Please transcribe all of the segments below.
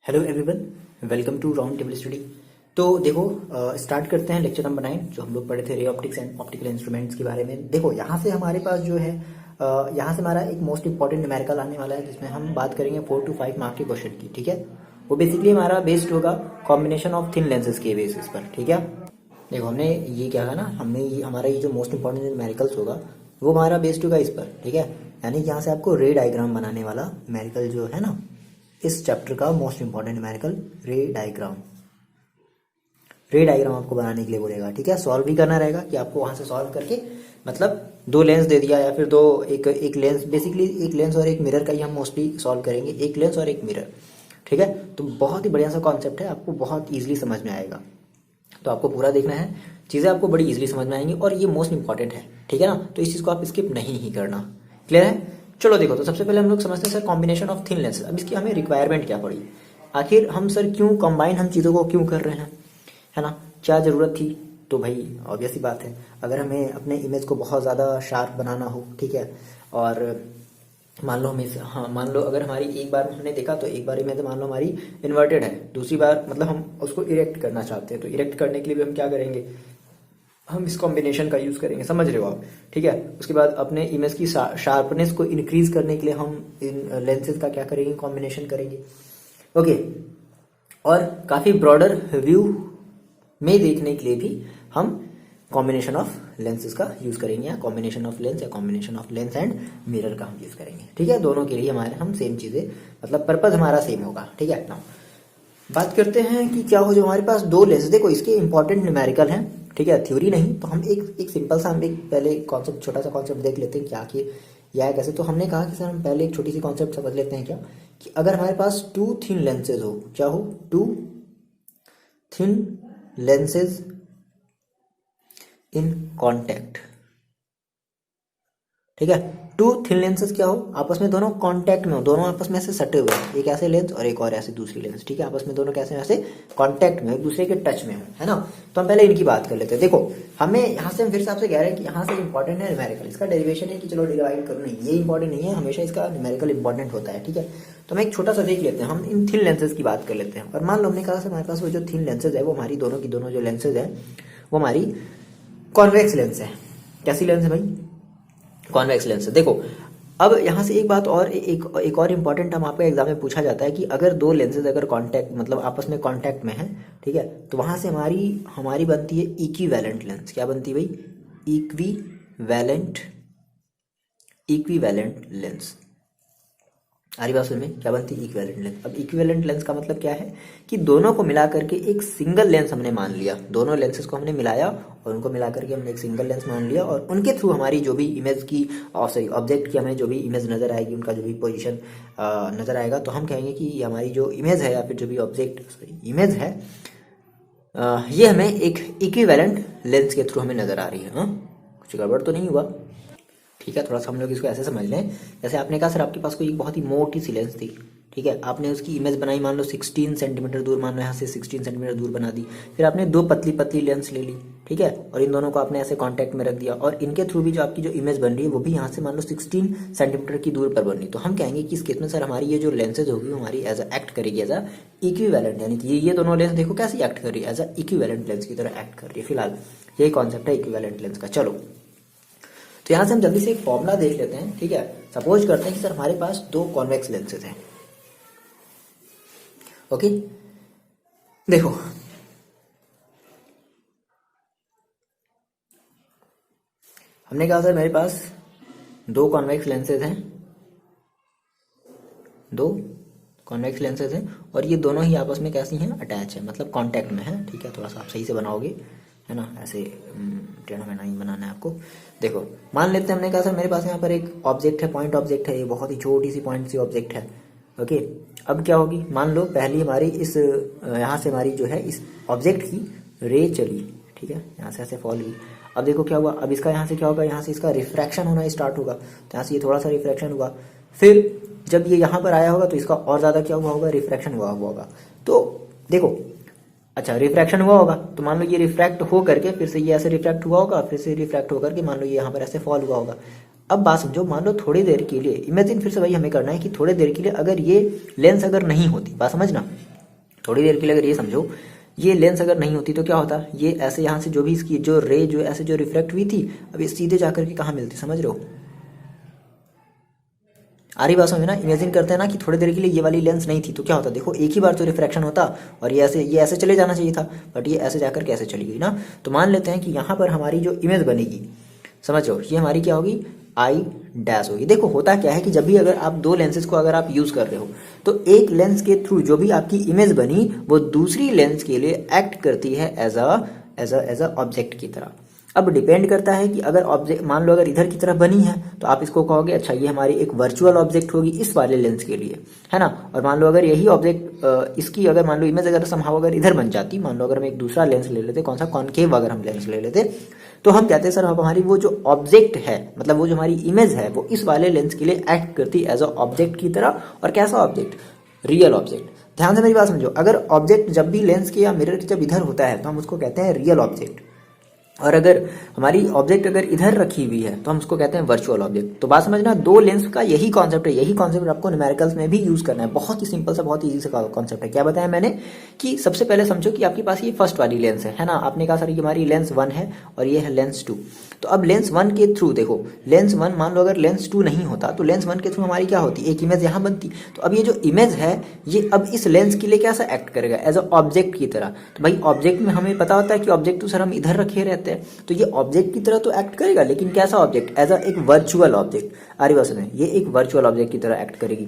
Hello everyone, welcome to round table study. तो देखो, start करते हैं लेक्चर नंबर 9 जो हम लोग पढ़े थे ray optics and optical instruments के बारे में। देखो यहाँ से हमारे पास जो है यहाँ से हमारा एक मोस्ट इंपॉर्टेंट न्यूमेरिकल आने वाला है जिसमें हम बात करेंगे 4 to 5 मार्क के क्वेश्चन की। ठीक है, वो बेसिकली हमारा बेस्ड होगा कॉम्बिनेशन ऑफ थिन लेंसेज के बेसिस पर। ठीक है, देखो हमने ये क्या है ना, हमने ये हमारा ये जो मोस्ट इंपॉर्टेंट न्यूमेरिकल्स होगा वो हमारा बेस्ड होगा इस पर। ठीक है, यानी यहाँ से आपको रे डायग्राम बनाने वाला न्यूमेरिकल जो है ना, इस चैप्टर का मोस्ट इंपॉर्टेंट न्यूमेरिकल रे डायग्राम आपको बनाने के लिए बोलेगा। ठीक है, सॉल्व भी करना रहेगा कि आपको वहां से सॉल्व करके, मतलब दो लेंस दे दिया या फिर दो एक लेंस, बेसिकली एक लेंस और एक मिरर का ही हम मोस्टली सॉल्व करेंगे, एक लेंस और एक मिरर। ठीक है, तो बहुत ही बढ़िया सा कॉन्सेप्ट है, आपको बहुत ईजिली समझ में आएगा। तो आपको पूरा देखना है, चीजें आपको बड़ी इजीली समझ में आएंगी और ये मोस्ट इंपॉर्टेंट है। ठीक है ना, तो इस चीज को आप स्किप नहीं ही करना। क्लियर है? चलो देखो, तो सबसे पहले हम लोग समझते हैं sir combination of thin lenses. अब इसकी हमें रिक्वायरमेंट क्या पड़ी, आखिर हम सर क्यों कंबाइन हम चीज़ों को क्यों कर रहे हैं, है ना, क्या ज़रूरत थी। तो भाई ऑब्वियस ही बात है, अगर हमें अपने इमेज को बहुत ज़्यादा शार्प बनाना हो, ठीक है, और मान लो हमें, हाँ मान लो अगर हमारी एक बार हमने देखा तो एक बार इमेज मान लो हमारी इन्वर्टेड है, दूसरी बार मतलब हम उसको इरेक्ट करना चाहते हैं, तो इरेक्ट करने के लिए भी हम क्या करेंगे, हम इस कॉम्बिनेशन का यूज करेंगे। समझ रहे हो आप? ठीक है, उसके बाद अपने इमेज की शार्पनेस को इंक्रीज करने के लिए हम इन लेंसेज का क्या करेंगे, कॉम्बिनेशन करेंगे। ओके, और काफी ब्रॉडर व्यू में देखने के लिए भी हम कॉम्बिनेशन ऑफ लेंसेज का यूज करेंगे, या कॉम्बिनेशन ऑफ लेंस या combination of lens and mirror का हम यूज करेंगे। ठीक है, दोनों के लिए हमारे हम सेम चीजें, मतलब पर्पज हमारा सेम होगा। ठीक है, नाउ बात करते हैं कि क्या हो, जो हमारे पास दो लेंस, देखो इसके इंपॉर्टेंट न्यूमेरिकल हैं। ठीक है, थ्योरी नहीं, तो हम एक सिंपल सा हम एक पहले कॉन्सेप्ट, छोटा सा कॉन्सेप्ट देख लेते हैं क्या कि यह है कैसे। तो हमने कहा कि सर हम पहले एक छोटी सी कॉन्सेप्ट समझ लेते हैं क्या, कि अगर हमारे पास टू थिन लेंसेज हो, क्या हो, two thin lenses in contact. ठीक है, टू थिन लेंसेज क्या हो, आपस में दोनों कांटेक्ट में हो, दोनों आपस में ऐसे सटे हुए हैं, एक ऐसे लेंस और एक और ऐसे दूसरी लेंस। ठीक है, आपस में दोनों कैसे ऐसे कांटेक्ट में, एक दूसरे के टच में हो, है ना। तो हम पहले इनकी बात कर लेते हैं। देखो हमें यहाँ से हम फिर से आपसे कह रहे हैं कि यहाँ से इंपॉर्टेंट है न्यूमेरिकल, इसका डेरिवेशन है कि चलो डिवाइड करो, नहीं ये इंपॉर्टेंट नहीं है, हमेशा इसका न्यूमेरिकल इंपॉर्टेंट होता है। ठीक है, तो हम एक छोटा सा देख लेते हैं, हम इन थिन लेंसेज की बात कर लेते हैं। और मान लो हमने कहा हमारे पास वो जो थिन लेंसेज है वो हमारी दोनों की दोनों जो लेंसेज है वो हमारी कॉन्वेक्स लेंस है। कैसी लेंस है भाई? कॉन्वेक्स लेंस है। देखो अब यहाँ से एक बात और, एक और इम्पॉर्टेंट टर्म आपका एग्जाम में पूछा जाता है कि अगर दो लेंसेज अगर कांटेक्ट, मतलब आपस में कांटेक्ट में है, ठीक है, तो वहां से हमारी बनती है इक्विवेलेंट लेंस। क्या बनती है भाई? Equivalent lens. आ रही बात समझ में? क्या बनती है? Equivalent lens. अब इक्विवेलेंट लेंस का मतलब क्या है कि दोनों को मिला करके एक सिंगल लेंस हमने मान लिया, दोनों लेंसेज को हमने मिलाया और उनको मिला करके हमने एक सिंगल लेंस मान लिया, और उनके थ्रू हमारी जो भी इमेज की, सॉरी ऑब्जेक्ट की हमें जो भी इमेज नजर आएगी, उनका जो भी पोजीशन नजर आएगा, तो हम कहेंगे कि ये हमारी जो इमेज है या फिर जो भी ऑब्जेक्ट, सॉरी इमेज है, ये हमें एक इक्विवेलेंट लेंस के थ्रू हमें नजर आ रही है। कुछ गड़बड़ तो नहीं हुआ? ठीक है, थोड़ा सा हम लोग इसको ऐसे समझ लें, जैसे आपने कहा सर आपके पास कोई एक बहुत ही मोटी सी लेंस थी, ठीक है, आपने उसकी इमेज बनाई, मान लो 16 सेंटीमीटर दूर, मान लो यहाँ से 16 सेंटीमीटर दूर बना दी, फिर आपने दो पतली पतली लेंस ले ली, ठीक है, और इन दोनों को आपने ऐसे कांटेक्ट में रख दिया, और इनके थ्रू भी जो आपकी जो इमेज बन रही है वो भी यहाँ से मान लो 16 सेंटीमीटर की दूर पर बन रही। तो हम कहेंगे कि इस केस में सर हमारी ये जो लेंसेज होगी हमारी एज एक्ट करेगी एज अ इक्विवेलेंट, यानी कि ये दोनों लेंस देखो कैसे एक्ट कर रही है, एज अ इक्विवेलेंट लेंस की तरह एक्ट कर रही है। फिलहाल यही कॉन्सेप्ट है इक्विवेलेंट लेंस का। चलो तो यहां से हम जल्दी से एक फॉर्मूला देख लेते हैं। ठीक है, सपोज करते हैं कि सर हमारे पास दो कॉन्वेक्स लेंसेज हैं। ओके, देखो हमने कहा सर मेरे पास दो कॉन्वेक्स लेंसेज हैं, दो कॉन्वेक्स लेंसेज हैं, और ये दोनों ही आपस में कैसी हैं, अटैच है, मतलब कांटेक्ट में है। ठीक है, थोड़ा सा आप सही से बनाओगे, है ना, ऐसे टेढ़ा मेढ़ा नहीं बनाना है आपको। देखो मान लेते हैं हमने कहा सर मेरे पास यहाँ पर एक ऑब्जेक्ट है, पॉइंट ऑब्जेक्ट है, ये बहुत ही छोटी सी पॉइंट सी ऑब्जेक्ट है। ओके, अब क्या होगी, मान लो पहली हमारी इस यहाँ से हमारी जो है इस ऑब्जेक्ट की रे चली, ठीक है, यहाँ से ऐसे फॉल हुई। अब देखो क्या हुआ, अब इसका यहाँ से क्या होगा, यहाँ से इसका रिफ्रैक्शन होना स्टार्ट होगा, तो यहाँ से ये थोड़ा सा रिफ्रैक्शन हुआ, फिर जब ये यहाँ पर आया होगा तो इसका और ज्यादा क्या हुआ होगा, रिफ्रैक्शन हुआ होगा। तो देखो, अच्छा रिफ्रैक्शन हुआ होगा तो मान लो ये रिफ्रैक्ट हो करके फिर से ये ऐसे रिफ्रैक्ट हुआ होगा, फिर से रिफ्रैक्ट होकर के मान लो ये यहाँ पर ऐसे फॉल हुआ होगा। अब बात समझो, मान लो थोड़ी देर के लिए इमेजिन, फिर से वही हमें करना है कि थोड़ी देर के लिए अगर ये लेंस अगर नहीं होती, बात समझना, थोड़ी देर के लिए अगर ये समझो, ये लेंस अगर नहीं होती तो क्या होता, ये ऐसे यहाँ से जो भी इसकी जो रे जो ऐसे जो रिफ्लेक्ट हुई थी, अब ये सीधे जाकर के कहाँ मिलती, समझ रहे हो, आ रही बात समझ में ना। इमेजिन करते हैं ना कि थोड़ी देर के लिए ये वाली लेंस नहीं थी तो क्या होता, देखो एक ही बार तो रिफ्रैक्शन होता और ये ऐसे चले जाना चाहिए था, बट ये ऐसे जाकर कैसे चली गई ना। तो मान लेते हैं कि यहाँ पर हमारी जो इमेज बनेगी, समझ लो, ये हमारी क्या होगी, आई डैश होगी। देखो होता क्या है कि जब भी अगर आप दो लेंसेज को अगर आप यूज कर रहे हो तो एक लेंस के थ्रू जो भी आपकी इमेज बनी वो दूसरी लेंस के लिए एक्ट करती है एज अ ऑब्जेक्ट की तरह। अब डिपेंड करता है कि अगर ऑब्जेक्ट मान लो अगर इधर की तरफ बनी है तो आप इसको कहोगे अच्छा ये हमारी एक वर्चुअल ऑब्जेक्ट होगी इस वाले लेंस के लिए, है ना। और मान लो अगर यही ऑब्जेक्ट इसकी अगर मान लो इमेज अगर समहाउ अगर इधर बन जाती, मान लो अगर हम एक दूसरा लेंस ले लेते, कौन सा, कॉनकेव अगर हम लेंस ले लेते, तो हम कहते हैं सर हमारी वो जो ऑब्जेक्ट है, मतलब वो जो हमारी इमेज है वो इस वाले लेंस के लिए एक्ट करती एज अ ऑब्जेक्ट की तरह। और कैसा ऑब्जेक्ट, रियल ऑब्जेक्ट। ध्यान से मेरी बात समझो, अगर ऑब्जेक्ट जब भी लेंस के या मिरर के जब इधर होता है तो हम उसको कहते हैं रियल ऑब्जेक्ट, और अगर हमारी ऑब्जेक्ट अगर इधर रखी हुई है तो हम उसको कहते हैं वर्चुअल ऑब्जेक्ट। तो बात समझना, दो लेंस का यही कॉन्सेप्ट है, यही कॉन्सेप्ट आपको न्यूमेरिकल्स में भी यूज करना है। बहुत ही सिंपल सा, बहुत इजी सा कॉन्सेप्ट है। क्या बताया मैंने कि सबसे पहले समझो कि आपके पास ये फर्स्ट वाली लेंस है ना, आपने कहा सर ये हमारी लेंस 1 है और ये है लेंस 2। तो अब लेंस 1 के थ्रू देखो, लेंस 1 मान लो अगर लेंस 2 नहीं होता तो लेंस 1 के थ्रू हमारी क्या होती, एक इमेज यहाँ बनती। तो अब ये जो इमेज है ये अब इस लेंस के लिए कैसा एक्ट करेगा, एज अ ऑब्जेक्ट की तरह। तो भाई ऑब्जेक्ट में हमें पता होता है कि ऑब्जेक्ट तो सर हम इधर रखे रहते हैं, तो ये ऑब्जेक्ट की तरह तो एक्ट करेगा, लेकिन कैसा ऑब्जेक्ट, एज अ एक वर्चुअल ऑब्जेक्ट। आरी बात में ये एक वर्चुअल ऑब्जेक्ट की तरह एक्ट करेगी।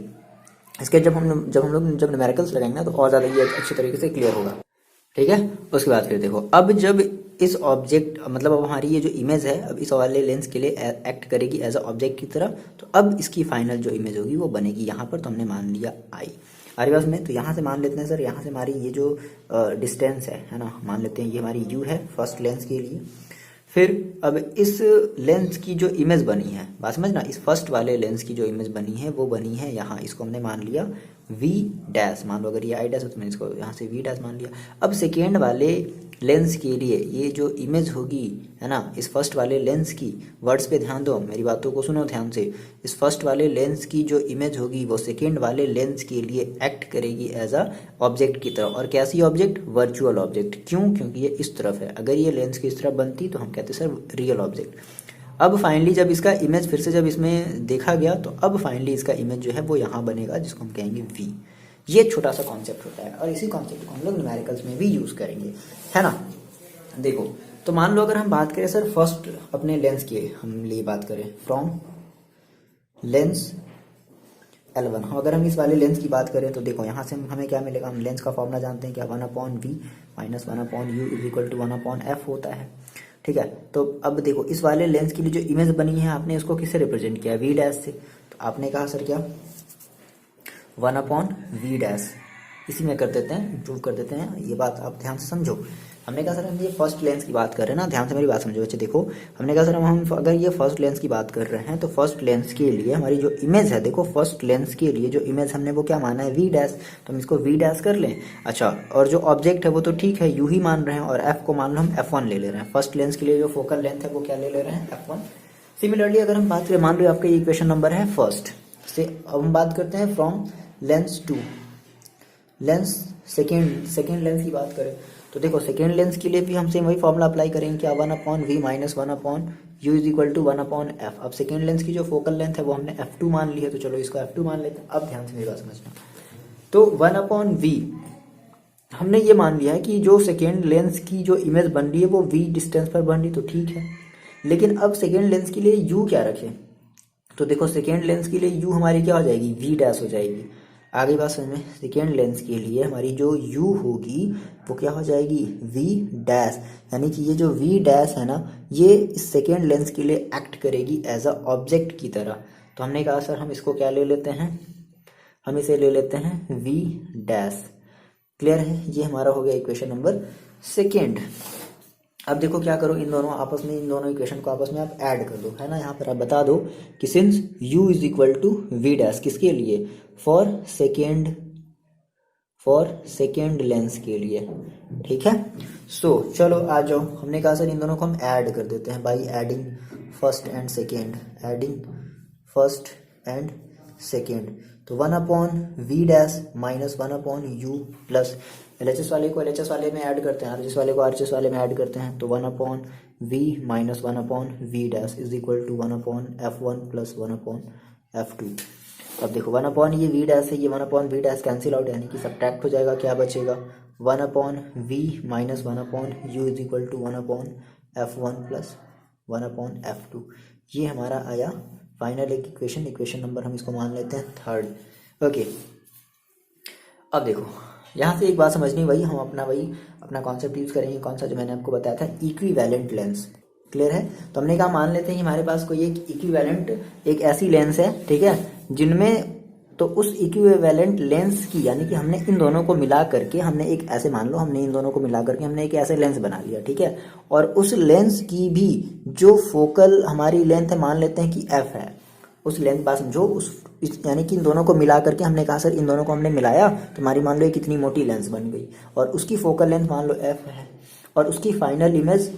इसके जब हम लोग न्यूमेरिकल्स लगाएंगे ना तो और ज्यादा ये अच्छी तरीके से क्लियर होगा, ठीक है। उसके बाद फिर देखो, अब जब इस ऑब्जेक्ट मतलब अब हमारी ये जो इमेज है अब इस वाले लेंस के लिए एक्ट करेगी एज अ ऑब्जेक्ट की तरह, तो अब इसकी फाइनल जो इमेज होगी वो बनेगी यहाँ पर। तो हमने मान लिया आई, आरी बात में। तो यहाँ से मान लेते हैं सर, यहाँ से हमारी ये जो डिस्टेंस है ना, मान लेते हैं ये हमारी यू है फर्स्ट लेंस के लिए। फिर अब इस लेंस की जो इमेज बनी है, बात समझना, इस फर्स्ट वाले लेंस की जो इमेज बनी है वो बनी है यहाँ, इसको हमने मान लिया वी डैश। मान लो अगर ये आई डैश हो तो मैंने इसको यहाँ से वी डैश मान लिया। अब सेकेंड वाले लेंस के लिए ये जो इमेज होगी, है ना, इस फर्स्ट वाले लेंस की, वर्ड्स पे ध्यान दो, मेरी बातों को सुनो ध्यान से। इस फर्स्ट वाले लेंस की जो इमेज होगी वो सेकेंड वाले लेंस के लिए एक्ट करेगी एज अ ऑब्जेक्ट की तरह। और कैसी ऑब्जेक्ट, वर्चुअल ऑब्जेक्ट। क्यों, क्योंकि ये इस तरफ है, अगर ये लेंस की इस तरफ बनती तो हम कहते सर रियल ऑब्जेक्ट। अब फाइनली जब इसका इमेज फिर से जब इसमें देखा गया तो अब फाइनली इसका इमेज जो है वो यहाँ बनेगा, जिसको हम कहेंगे वी। ये छोटा सा कॉन्सेप्ट होता है और इसी कॉन्सेप्ट को हम लोग न्यूमेरिकल्स में भी यूज करेंगे, है ना। देखो तो मान लो अगर हम बात करें सर फर्स्ट अपने लेंस की, हम लिए बात करें फ्रॉम लेंस L1, अगर हम इस वाले लेंस की बात करें तो देखो यहाँ से हमें क्या मिलेगा, हम लेंस का फॉर्मूला जानते हैं क्या, 1/v minus 1/u is equal to 1/f होता है, ठीक है। तो अब देखो इस वाले लेंस के लिए जो इमेज बनी है आपने इसको किससे रिप्रेजेंट किया, वी डैश से। तो आपने कहा सर क्या, 1/v डैश, इसी में कर देते हैं, इंप्रूव कर देते हैं। ये बात आप ध्यान से समझो। हमने कहा सर हम ये फर्स्ट लेंस की बात कर रहे हैं ना, ध्यान से मेरी बात समझो बच्चे। देखो हमने कहा सर हम अगर ये फर्स्ट लेंस की बात कर रहे हैं तो फर्स्ट लेंस के लिए हमारी जो इमेज है, देखो फर्स्ट लेंस के लिए जो इमेज हमने वो क्या माना है, वी डैश। तो हम इसको वी डैश कर लें। अच्छा, और जो ऑब्जेक्ट है वो तो ठीक है यू ही मान रहे हैं, और एफ को मान लो हम F1 ले रहे हैं। फर्स्ट लेंस के लिए जो फोकल लेंथ है वो क्या ले रहे हैं, F1। सिमिलरली अगर हम बात करें, मान लो आपका इक्वेशन नंबर है फर्स्ट से, अब हम बात करते हैं from lens 2, lens second lens की बात करें तो देखो सेकेंड लेंस के लिए भी हम सेम वही फॉर्मूला अप्लाई करेंगे, क्या 1/v minus 1/u is equal to 1/f। अब सेकेंड लेंस की जो फोकल लेंथ है वो हमने F2 मान ली है, तो चलो इसको F2 मान लेते हैं। अब ध्यान से मेरी बात समझना, तो 1/v हमने ये मान लिया है कि जो सेकेंड लेंस की जो इमेज बन रही है वो v डिस्टेंस पर बन रही, तो ठीक है। लेकिन अब सेकेंड लेंस के लिए u क्या रखें, तो देखो सेकेंड लेंस के लिए u हमारी क्या हो जाएगी, v डैश हो जाएगी। आगे बात समझ में, सेकेंड लेंस के लिए हमारी जो u होगी वो क्या हो जाएगी, v डैश। यानी कि ये जो v डैश है ना, ये इस सेकेंड लेंस के लिए एक्ट करेगी एज अ ऑब्जेक्ट की तरह। तो हमने कहा सर हम इसको क्या ले लेते हैं, हम इसे ले लेते हैं v डैश। क्लियर है, ये हमारा हो गया इक्वेशन नंबर सेकेंड। अब देखो क्या करो, इन दोनों आपस में, इन दोनों इक्वेशन को आपस में आप ऐड कर दो, है ना। यहाँ पर आप बता दो कि since u is equal to V dash, किसके लिए, फॉर सेकेंड लेंस के लिए, ठीक है। सो चलो आ जाओ, हमने कहा सर इन दोनों को हम ऐड कर देते हैं by adding first and second, adding first and second. तो 1/v dash minus 1/u plus LHS वाले को LHS वाले में ऐड करते हैं, RHS वाले को RHS वाले में ऐड करते हैं, तो 1/v minus 1/v dash is equal to 1/f1 plus 1/f2। अब देखो 1/ ये v डैश है, ये 1/v डैश कैंसिल आउट, यानी कि सब्ट्रैक्ट हो जाएगा, क्या बचेगा 1/v minus 1/u is equal to 1/f1 plus 1/f2। ये हमारा आया फाइनल एक इक्वेशन नंबर हम इसको मान लेते हैं 3rd। ओके, अब देखो यहाँ से एक बात समझनी, वही हम अपना कॉन्सेप्ट यूज करेंगे, कौन सा जो मैंने आपको बताया था, इक्विवेलेंट लेंस। क्लियर है? तो हमने कहा मान लेते हैं कि हमारे पास कोई एक इक्विवेलेंट एक ऐसी लेंस है, ठीक है, जिनमें तो उस इक्विवेलेंट लेंस की, यानी कि हमने इन दोनों को मिला करके हमने एक ऐसे, मान लो हमने इन दोनों को मिला करके हमने एक ऐसे लेंस बना लिया, ठीक है, और उस लेंस की भी जो फोकल हमारी लेंथ है, मान लेते हैं कि f है, उस लेंथ बात समझो, यानी कि इन दोनों को मिला करके हमने कहा सर इन दोनों को हमने मिलाया तो हमारी मान लो ये कितनी मोटी लेंस बन गई, और उसकी फोकल लेंथ मान लो f है, और उसकी फाइनल इमेज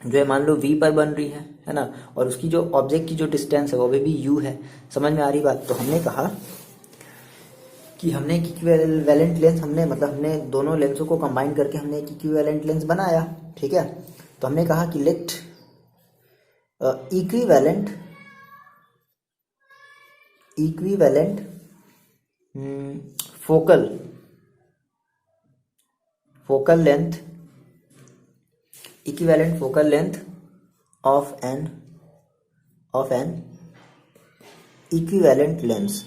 जो है मान लो v पर बन रही है ना, और उसकी जो ऑब्जेक्ट की जो डिस्टेंस है वो भी u है। समझ में आ रही बात? तो हमने कहा कि हमने एक इक्विवेलेंट लेंस, हमने दोनों लेंसों को कंबाइन करके हमने एक इक्विवेलेंट लेंस बनाया, ठीक है। तो हमने कहा कि let equivalent focal length of an equivalent lens,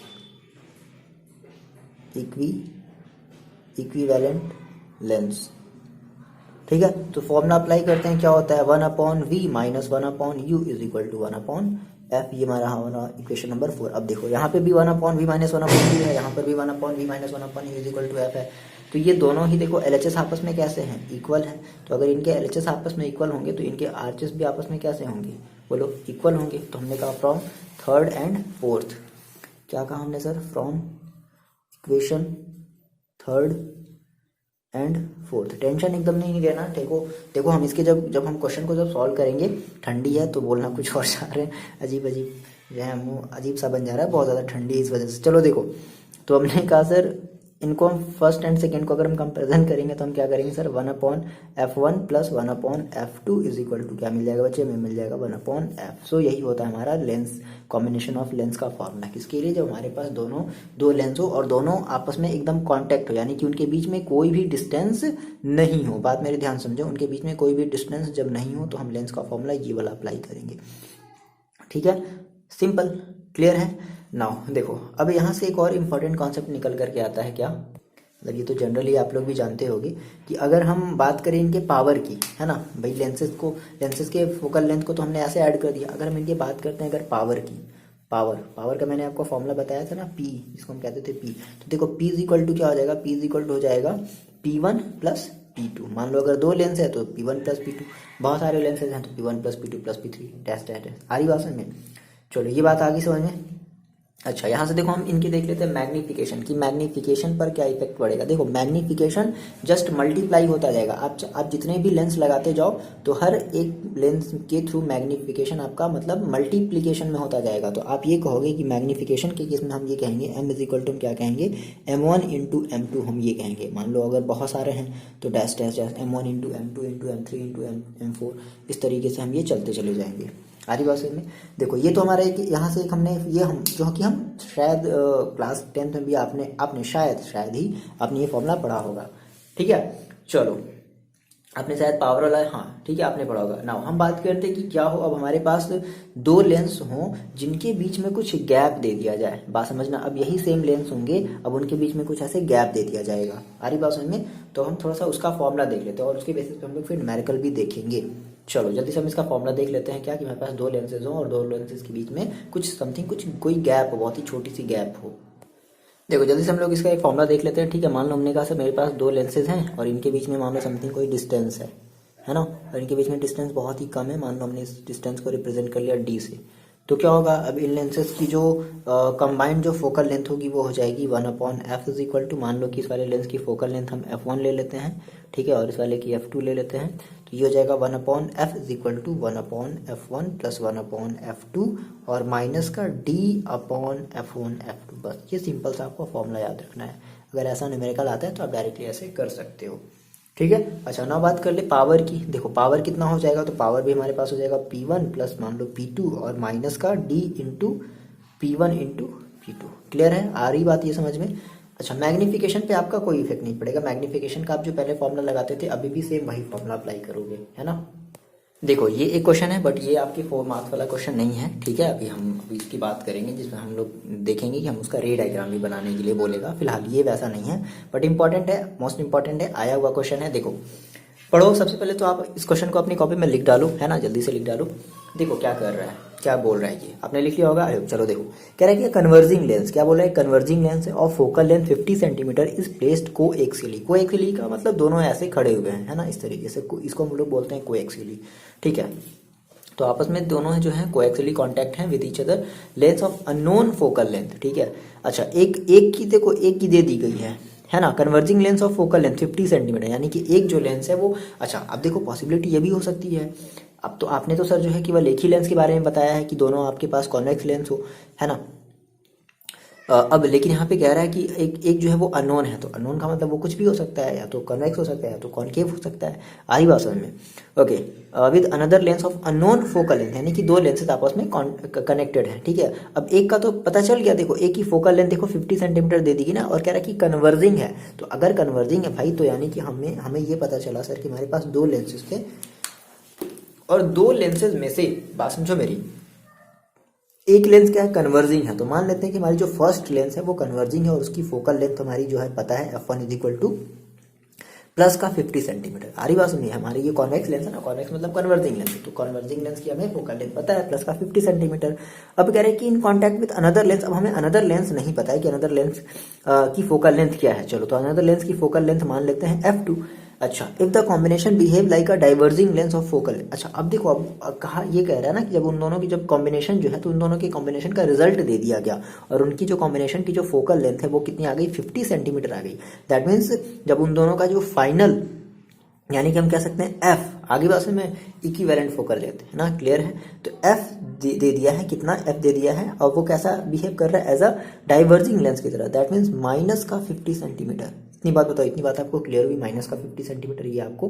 equivalent lens, ठीक है। तो फॉर्मूला अप्लाई करते हैं, क्या होता है 1/v minus 1/u is equal to 1/f। ये हमारा इक्वेशन नंबर 4। अब देखो यहाँ पे भी 1/v माइनस 1/u है, यहाँ पर भी 1/v minus 1/u is equal to f है। तो ये दोनों ही देखो LHS आपस में कैसे हैं, इक्वल हैं। तो अगर इनके LHS आपस में इक्वल होंगे तो इनके RHS भी आपस में कैसे होंगे, बोलो इक्वल होंगे। तो हमने कहा फ्रॉम 3rd एंड 4th, क्या कहा हमने sir, from equation 3rd and 4th। Tension एकदम नहीं लेना। देखो हम इसके जब हम क्वेश्चन को जब सॉल्व करेंगे, ठंडी है तो बोलना कुछ और चाह रहे हैं, अजीब जो है मुँह अजीब सा बन जा रहा है, बहुत ज़्यादा ठंडी इस वजह से। चलो देखो, तो हमने कहा सर इनको हम फर्स्ट एंड सेकेंड को अगर हम कंपेरिजन करेंगे तो हम क्या करेंगे sir, 1/f1 plus 1/f2 is equal to क्या मिल जाएगा बच्चे, हमें मिल जाएगा 1/f। सो यही होता है हमारा लेंस कॉम्बिनेशन ऑफ लेंस का फॉर्मूला। किसके लिए, जब हमारे पास दो लेंस हो और दोनों आपस में एकदम कॉन्टैक्ट हो, यानी कि उनके बीच में कोई भी डिस्टेंस नहीं हो। बात मेरे ध्यान समझो, उनके बीच में कोई भी डिस्टेंस जब नहीं हो तो हम लेंस का फॉर्मूला ये वाला अप्लाई करेंगे, ठीक है। सिंपल, क्लियर है। नाउ देखो, अब यहाँ से एक और इम्पॉर्टेंट कॉन्सेप्ट निकल करके आता है, क्या मतलब, ये तो जनरली आप लोग भी जानते होंगे कि अगर हम बात करें इनके पावर की, है ना भाई, लेंसेज के फोकल लेंथ को तो हमने ऐसे ऐड कर दिया। अगर हम इनकी बात करते हैं अगर पावर की, पावर का मैंने आपको फॉर्मूला बताया था ना, P, जिसको हम कहते थे P। तो देखो P इज इक्वल टू क्या हो जाएगा, P इज इक्वल टू हो जाएगा P1 प्लस P2। मान लो अगर 2 लेंस है तो P1 प्लस P2, बहुत सारे लेंसेज हैं तो P1 plus P2 plus P3 dash dash dash. आ रही बात समझ में? चलो ये बात आ गई समझ में। अच्छा, यहाँ से देखो हम इनकी देख लेते हैं मैग्नीफिकेशन की, मैग्नीफिकेशन पर क्या इफेक्ट पड़ेगा। देखो मैग्नीफिकेशन जस्ट मल्टीप्लाई होता जाएगा। आप जितने भी लेंस लगाते जाओ तो हर एक लेंस के थ्रू मैग्नीफिकेशन आपका मतलब मल्टीप्लीकेशन में होता जाएगा। तो आप ये कहोगे कि मैग्नीफिकेशन के केस में हम ये कहेंगे m इज इक्वल टू हम क्या कहेंगे, m1 इंटू m2 हम ये कहेंगे। मान लो अगर बहुत सारे हैं तो dash dash dash m1 into m2 into m3 into m4, इस तरीके से हम ये चलते चले जाएंगे। आ रही बात समझ में? देखो ये तो हमारा एक, यहाँ से एक हमने ये हम जो कि हम शायद क्लास 10th में भी आपने शायद ही आपने ये फॉर्मूला पढ़ा होगा, ठीक है। चलो आपने शायद पावर वाला, हाँ ठीक है, आपने पढ़ा होगा। नाउ हम बात करते हैं कि क्या हो, अब हमारे पास 2 लेंस हों जिनके बीच में कुछ गैप दे दिया जाए। बात समझना, अब यही सेम लेंस होंगे, अब उनके बीच में कुछ ऐसे गैप दे दिया जाएगा। आ रही बात समझ में? तो हम थोड़ा सा उसका फॉर्मूला देख लेते हैं और उसके बेसिस पे हम लोग फिर न्यूमेरिकल भी देखेंगे। चलो जल्दी से हम इसका फॉर्मूला देख लेते हैं। क्या कि मेरे पास 2 लेंसेज हो और 2 लेंसेज के बीच में कुछ कोई गैप हो, बहुत ही छोटी सी गैप हो। देखो जल्दी से हम लोग इसका एक फॉर्मूला देख लेते हैं, ठीक है। मान लो हमने कहा सर मेरे पास 2 लेंसेज हैं और इनके बीच में मान लो समथिंग कोई डिस्टेंस है ना, और इनके बीच में डिस्टेंस बहुत ही कम है। मान लो हमने इस डिस्टेंस को रिप्रेजेंट कर लिया D से, तो क्या होगा, अब इन लेंसेज की जो कंबाइंड जो फोकल लेंथ होगी वो हो जाएगी 1/f इज इक्वल टू, मान लो कि इस वाले लेंस की फोकल लेंथ हम f1 ले लेते हैं, ठीक है, और इस वाले की f2 ले लेते हैं, तो ये हो जाएगा 1/f is equal to 1/f1 plus 1/f2 और माइनस का d/f1f2। बस ये सिंपल सा आपको फॉर्मूला याद रखना है। अगर ऐसा न्यूमेरिकल आता है तो आप डायरेक्टली ऐसे कर सकते हो, ठीक है। अच्छा, ना बात कर ले पावर की। देखो पावर कितना हो जाएगा, तो पावर भी हमारे पास हो जाएगा P1 प्लस मान लो P2 और माइनस का D into P1 into P2। Clear है, आ रही बात ये समझ में। अच्छा, मैग्निफिकेशन पे आपका कोई इफेक्ट नहीं पड़ेगा। मैग्निफिकेशन का आप जो पहले फॉर्मूला लगाते थे अभी भी सेम वही फॉर्मूला अप्लाई करोगे, है ना। देखो ये एक क्वेश्चन है, बट ये आपके 4 मार्क्स वाला क्वेश्चन नहीं है, ठीक है। अभी इसकी बात करेंगे जिसमें हम लोग देखेंगे कि हम उसका रे डायग्राम भी बनाने के लिए बोलेगा। फिलहाल ये वैसा नहीं है, बट इंपॉर्टेंट है, मोस्ट इंपॉर्टेंट है, आया हुआ क्वेश्चन है। देखो पढ़ो, सबसे पहले तो आप इस क्वेश्चन को अपनी कॉपी में लिख डालो, है ना, जल्दी से लिख डालो। देखो क्या कर रहा है, क्या बोल रहा है, ये आपने लिख लिया होगा। चलो देखो, कह रहा है कि कन्वर्जिंग लेंस, क्या बोल रहा है, converging lens of focal length 50 centimetre is placed coaxially. Coaxially का मतलब दोनों ऐसे खड़े हुए हैं, है ना, इस तरीके से, इसको हम लोग बोलते हैं कोएक्सियली, ठीक है। तो आपस में दोनों जो है कोएक्सियली कांटेक्ट हैं with each other, lens of unknown focal length, ठीक है। अच्छा, एक की देखो, एक की दे दी गई है ना, converging lens of focal length 50 centimetre, यानी कि एक जो लेंस है वो, अच्छा अब देखो पॉसिबिलिटी ये भी हो सकती है। अब तो आपने तो सर जो है केवल एक ही लेंस के बारे में बताया है कि दोनों आपके पास कॉन्वेक्स लेंस हो, है ना। अब लेकिन यहाँ पे कह रहा है कि एक जो है वो अननोन है, तो अननोन का मतलब वो कुछ भी हो सकता है, या तो कन्वेक्स हो सकता है या तो कॉनकेव हो सकता है। आई बात समझ में, okay. With another lens of unknown focal length, यानी कि दो लेंसेज आपस में कनेक्टेड हैं, ठीक है। अब एक का तो पता चल गया, देखो एक की फोकल लेंथ देखो 50 सेंटीमीटर दे दी ना, और कह रहा है कि कन्वर्जिंग है। तो अगर कन्वर्जिंग है भाई, तो यानी कि हमें ये पता चला सर कि हमारे पास दो लेंसेज थे, और दो लेंसेज में से, बात समझो मेरी, एक लेंस क्या है, कन्वर्जिंग है। तो मान लेते हैं कि हमारी जो फर्स्ट लेंस है वो कन्वर्जिंग है, और उसकी फोकल लेंथ हमारी जो है पता है f1 is equal two plus का 50 सेंटीमीटर। आ रही बात सुनिए, हमारी ये कॉन्वेक्स लेंस है ना, कॉन्वेक्स मतलब कन्वर्जिंग लेंस, तो कन्वर्जिंग लेंस की हमें फोकल लेंथ पता है प्लस का 50 सेंटीमीटर। अब कह रहे हैं कि in contact with another lens, अब हमें अनदर लेंस नहीं पता है कि अनदर लेंस की फोकल लेंथ क्या है। चलो तो अनदर लेंस की फोकल लेंथ मान लेते हैं f2। अच्छा, if the combination behave like a diverging lens of focal. अच्छा अब देखो, अब कहा ये कह रहा है ना कि जब उन दोनों की जब कॉम्बिनेशन जो है, तो उन दोनों के कॉम्बिनेशन का रिजल्ट दे दिया गया, और उनकी जो कॉम्बिनेशन की जो फोकल लेंथ है वो कितनी आ गई, 50 सेंटीमीटर आ गई। दैट मीन्स जब उन दोनों का जो फाइनल, यानी कि हम कह सकते हैं f, आगे बात में इक्विवेलेंट फोकल लेंथ, है ना, क्लियर है। तो f दे दिया है, कितना f दे दिया है, और वो कैसा बिहेव कर रहा है, एज अ डाइवर्जिंग लेंस की तरह। दैट मीन्स माइनस का 50 सेंटीमीटर। इतनी बात बताओ, इतनी बात आपको क्लियर हुई, माइनस का 50 सेंटीमीटर ये आपको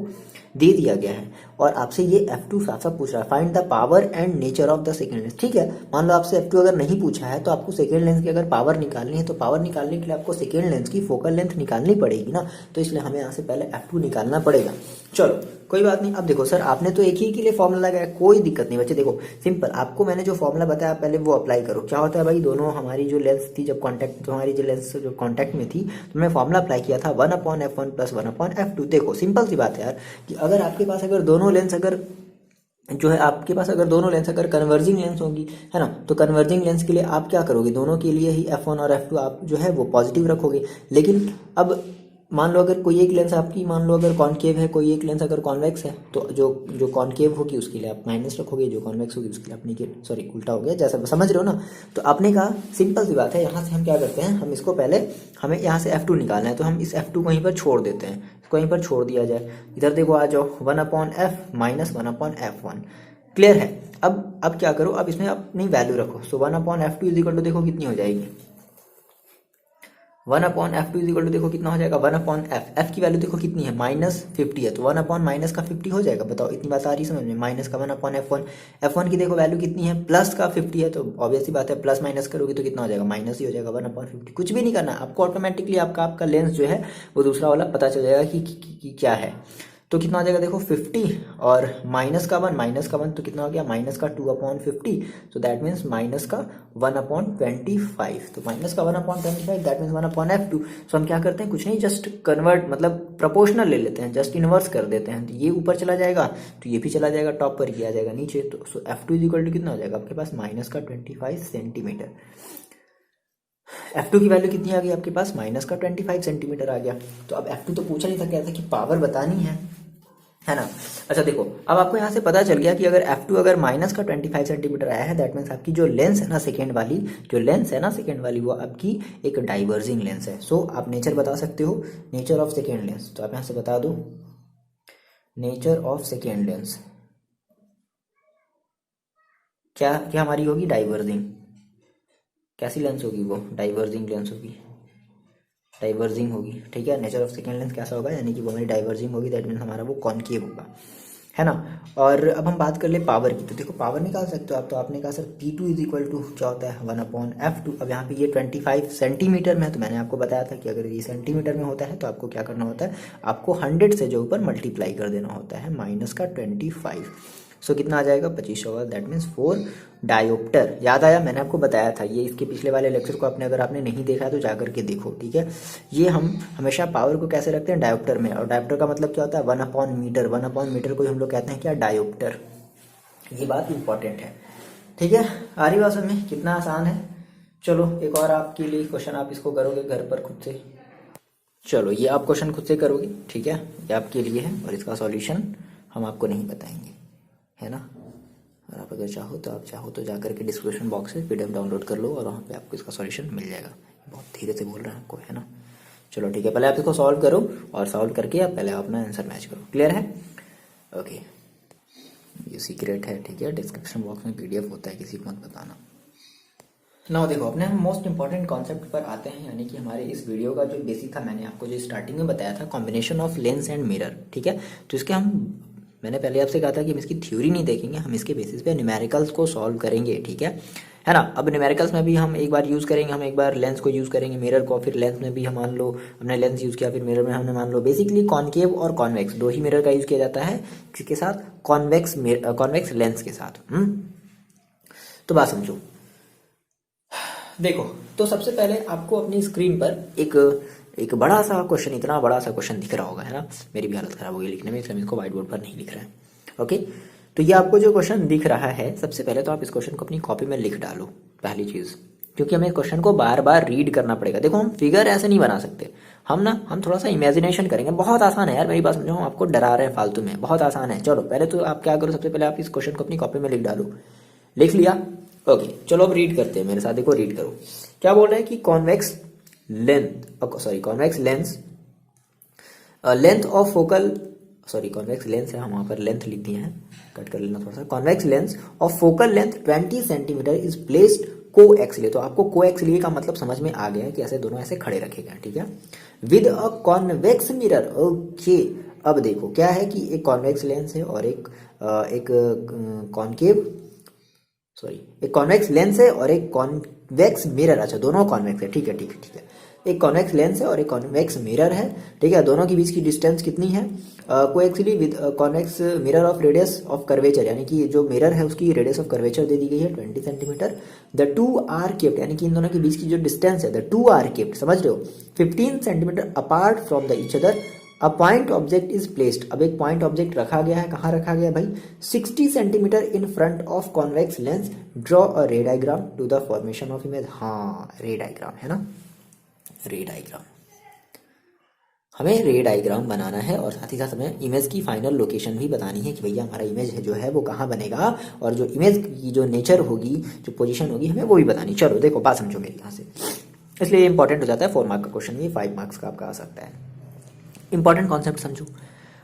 दे दिया गया है। और आपसे ये f2 साफ साफ पूछ रहा है, find the power and nature of the second lens, ठीक है। मान लो आपसे f2 अगर नहीं पूछा है, तो आपको सेकेंड लेंस की अगर पावर निकालनी है, तो पावर निकालने के लिए आपको सेकेंड लेंस की फोकल लेंथ निकालनी पड़ेगी ना, तो इसलिए हमें यहाँ से पहले f2 निकालना पड़ेगा। चलो कोई बात नहीं। अब देखो सर, आपने तो एक ही के लिए फॉर्मूला लगाया, कोई दिक्कत नहीं बच्चे। देखो सिंपल, आपको मैंने जो फॉर्मूला बताया पहले वो अप्लाई करो। क्या होता है भाई, दोनों हमारी जो लेंस थी, जब कॉन्टैक्ट, जो हमारी जो लेंस जो कॉन्टैक्ट में थी, तो मैंने फॉर्मूला अप्लाई किया था 1/f1 प्लस 1/f2। देखो सिंपल सी बात है यार, कि अगर आपके पास अगर दोनों लेंस अगर जो है, आपके पास अगर दोनों लेंस अगर कन्वर्जिंग लेंस होंगी, है ना, तो कन्वर्जिंग लेंस के लिए आप क्या करोगे, दोनों के लिए ही f1 और f2 आप जो है वो पॉजिटिव रखोगे। लेकिन अब मान लो अगर कोई एक लेंस आपकी, मान लो अगर कॉनकेव है, कोई एक लेंस अगर कॉन्वेक्स है, तो जो जो कॉनकेव होगी उसके लिए आप माइनस रखोगे, जो कॉन्वेक्स होगी उसके लिए आप निगेटिव, सॉरी उल्टा हो गया, जैसा समझ रहे हो ना। तो आपने कहा सिंपल सी बात है, यहाँ से हम क्या करते हैं, हम इसको पहले, हमें यहाँ से f2 निकालना है, तो हम इस f2 को वहीं पर छोड़ देते हैं, इसको वहीं पर छोड़ दिया जाए। इधर देखो आ जाओ, 1/f माइनस 1/f1। क्लियर है। अब क्या करो, अब इसमें अपनी वैल्यू रखो। सो 1/f2 इज इक्वल टू, देखो कितनी हो जाएगी, 1/f2 इज इक्वल टू, देखो कितना हो जाएगा, 1/f। f की वैल्यू देखो कितनी है, -50 है, तो 1/ माइनस का 50 हो जाएगा। बताओ इतनी बात आ रही है समझ में, माइनस का 1/f1। f1 की देखो वैल्यू कितनी है, प्लस का 50 है, तो ऑब्वियस सी बात है, प्लस माइनस करोगे तो कितना हो जाएगा, माइनस ही हो जाएगा 1/50। कुछ भी नहीं करना आपको, ऑटोमेटिकली आपका लेंस जो है वो दूसरा वाला पता चल जाएगा कि क्या है। तो कितना आ जाएगा, देखो 50 और माइनस का 1 तो कितना हो गया, माइनस का 2/50। सो दैट मीन्स माइनस का 1/25। तो माइनस का 1/25 दैट मीन्स 1/f2। सो हम क्या करते हैं, कुछ नहीं, जस्ट कन्वर्ट, मतलब प्रोपोर्शनल ले लेते हैं, जस्ट इनवर्स कर देते हैं। तो ये ऊपर चला जाएगा, तो ये भी चला जाएगा, टॉप पर ये आ जाएगा नीचे। तो सो f2 इज इक्वल टू कितना हो जाएगा आपके पास, माइनस का 25 सेंटीमीटर। f2 की वैल्यू कितनी आ गई आपके पास, माइनस का 25 सेंटीमीटर आ गया। तो अब f2 तो पूछा नहीं था, कहता कि पावर बतानी है, है ना। अच्छा देखो, अब आपको यहाँ से पता चल गया कि अगर F2 अगर माइनस का 25 सेंटीमीटर आया है, दैट मीन्स आपकी जो लेंस है ना सेकेंड वाली, जो लेंस है ना सेकेंड वाली, वो आपकी एक डाइवर्जिंग लेंस है। सो आप नेचर बता सकते हो, नेचर ऑफ सेकेंड लेंस। तो आप यहाँ से बता दो नेचर ऑफ सेकेंड लेंस क्या क्या हमारी होगी, डाइवर्जिंग। कैसी लेंस होगी वो, डाइवर्जिंग लेंस होगी, डाइवर्जिंग होगी। ठीक है, नेचर ऑफ सेकेंड लेंस कैसा होगा, यानी कि वो हमारी डाइवर्जिंग होगी, दैट मीन्स हमारा वो कॉनकेव होगा, है ना। और अब हम बात कर ले पावर की, तो देखो पावर निकाल सकते हो आप। तो आपने कहा sir P2 is equal to क्या होता है, 1/F2। अब यहाँ पे ये 25 सेंटीमीटर में है, तो मैंने आपको बताया था कि अगर ये सेंटीमीटर में होता है तो आपको क्या करना होता है, आपको 100 से जो ऊपर मल्टीप्लाई कर देना होता है, माइनस का 25। सो कितना आ जाएगा, 25 होगा, दैट मीन्स 4 डायोप्टर। याद आया, मैंने आपको बताया था ये, इसके पिछले वाले लेक्चर को आपने अगर आपने नहीं देखा तो जाकर के देखो। ठीक है, ये हम हमेशा पावर को कैसे रखते हैं, डायोप्टर में। और डायोप्टर का मतलब क्या होता है, 1/मीटर। 1/मीटर को हम लोग कहते हैं क्या, डायोप्टर। ये बात इंपॉर्टेंट है। ठीक है, आ रही बात समझ में, कितना आसान है। चलो एक और आपके लिए क्वेश्चन, आप इसको करोगे घर पर खुद से। चलो ये आप क्वेश्चन खुद से करोगे, ठीक है, ये आपके लिए है और इसका सॉल्यूशन हम आपको नहीं बताएंगे, है ना। और आप अगर चाहो तो जाकर के डिस्क्रिप्शन बॉक्स से PDF डाउनलोड कर लो और वहाँ पे आपको इसका सॉल्यूशन मिल जाएगा। बहुत धीरे से बोल रहे हैं आपको, है ना। चलो ठीक है, पहले आप इसको सॉल्व करो और सॉल्व करके आप पहले अपना आंसर मैच करो। क्लियर है, ओके। ये सीक्रेट है, ठीक है, डिस्क्रिप्शन बॉक्स में PDF होता है, किसी को मत बताना। ना देखो, अपने हम मोस्ट इंपॉर्टेंट कॉन्सेप्ट पर आते हैं, यानी कि हमारे इस वीडियो का जो बेसिक था, मैंने आपको जो स्टार्टिंग में बताया था, combination of lens and mirror. ठीक है, तो इसके मैंने पहले आपसे कहा था कि हम इसकी थ्योरी नहीं देखेंगे, हम इसके बेसिस पे न्यूमेरिकल्स को सॉल्व करेंगे। ठीक है ना। अब न्यूमेरिकल्स में भी हम एक बार यूज़ करेंगे, हम एक बार लेंस को यूज़ करेंगे, मिरर को, फिर लेंस में भी हम मान लो हमने लेंस यूज़ किया, फिर मिरर में हमने मान लो बेसिकली कॉनकेव और कॉन्वेक्स दो ही मिरर का यूज़ किया जाता है, किसके साथ, कॉन्वेक्स लेंस के साथ। तो बात समझो, देखो तो सबसे पहले आपको अपनी स्क्रीन पर एक बड़ा सा क्वेश्चन, इतना बड़ा सा क्वेश्चन दिख रहा होगा, है ना। मेरी भी हालत खराब हो गई लिखने में, इसलिए हम इसको व्हाइट बोर्ड पर नहीं लिख रहे हैं। ओके, तो ये आपको जो क्वेश्चन दिख रहा है, सबसे पहले तो आप इस क्वेश्चन को अपनी कॉपी में लिख डालो, पहली चीज, क्योंकि हमें क्वेश्चन को बार बार रीड करना पड़ेगा। देखो हम फिगर ऐसे नहीं बना सकते, हम थोड़ा सा इमेजिनेशन करेंगे। बहुत आसान है यार, मेरी बात समझो, हम आपको डरा रहे हैं फालतू में, बहुत आसान है। चलो पहले तो आप क्या करो, सबसे पहले आप इस क्वेश्चन को अपनी कॉपी में लिख डालो। लिख लिया, ओके। चलो अब रीड करते हैं, मेरे साथ देखो, रीड करो। क्या बोल रहे हैं कि convex length of focal, convex lens है, हम वहां पर लेंथ लिख दिए हैं, कट कर लेना थोड़ा सा। Convex lens of focal length 20 centimetre is placed coaxially. तो आपको कोएक्सियली का मतलब समझ में आ गया है कि ऐसे दोनों ऐसे खड़े रखे गए, ठीक है, with a convex mirror. Okay, अब देखो क्या है कि एक कॉन्वेक्स लेंस है और एक कॉन्वेक्स लेंस है और एक कॉन्वेक्स मिरर। अच्छा, दोनों कॉन्वेक्स है, ठीक है। एक कॉन्वेक्स लेंस है और एक कॉन्वेक्स मिरर है, ठीक है। दोनों के बीच की डिस्टेंस कितनी है, coaxially with convex mirror of radius of curvature, यानी कि जो मिरर है उसकी रेडियस ऑफ कर्वेचर दे दी गई है 20 centimetre. The two are kept, यानी कि इन दोनों के बीच की जो डिस्टेंस है, द टू आर केप्ट, समझ रहे हो, 15 centimetre apart from the each other. A point object is placed, अब एक पॉइंट ऑब्जेक्ट रखा गया है, कहाँ रखा गया भाई, 60 centimetre in front of convex lens. Draw a ray diagram to the formation of image. हाँ, रे डायग्राम है ना, रे डायग्राम, हमें रे डायग्राम बनाना है और साथ ही साथ हमें इमेज की फाइनल लोकेशन भी बतानी है कि भैया हमारा इमेज है जो है वो कहाँ बनेगा, और जो इमेज की जो नेचर होगी, जो पोजीशन होगी, हमें वो भी बतानी। चलो देखो बात समझो मेरी यहाँ से, इसलिए इंपॉर्टेंट हो जाता है 4 मार्क का क्वेश्चन, ये 5 मार्क्स का आपका आ सकता है। इंपॉर्टेंट कॉन्सेप्ट समझो,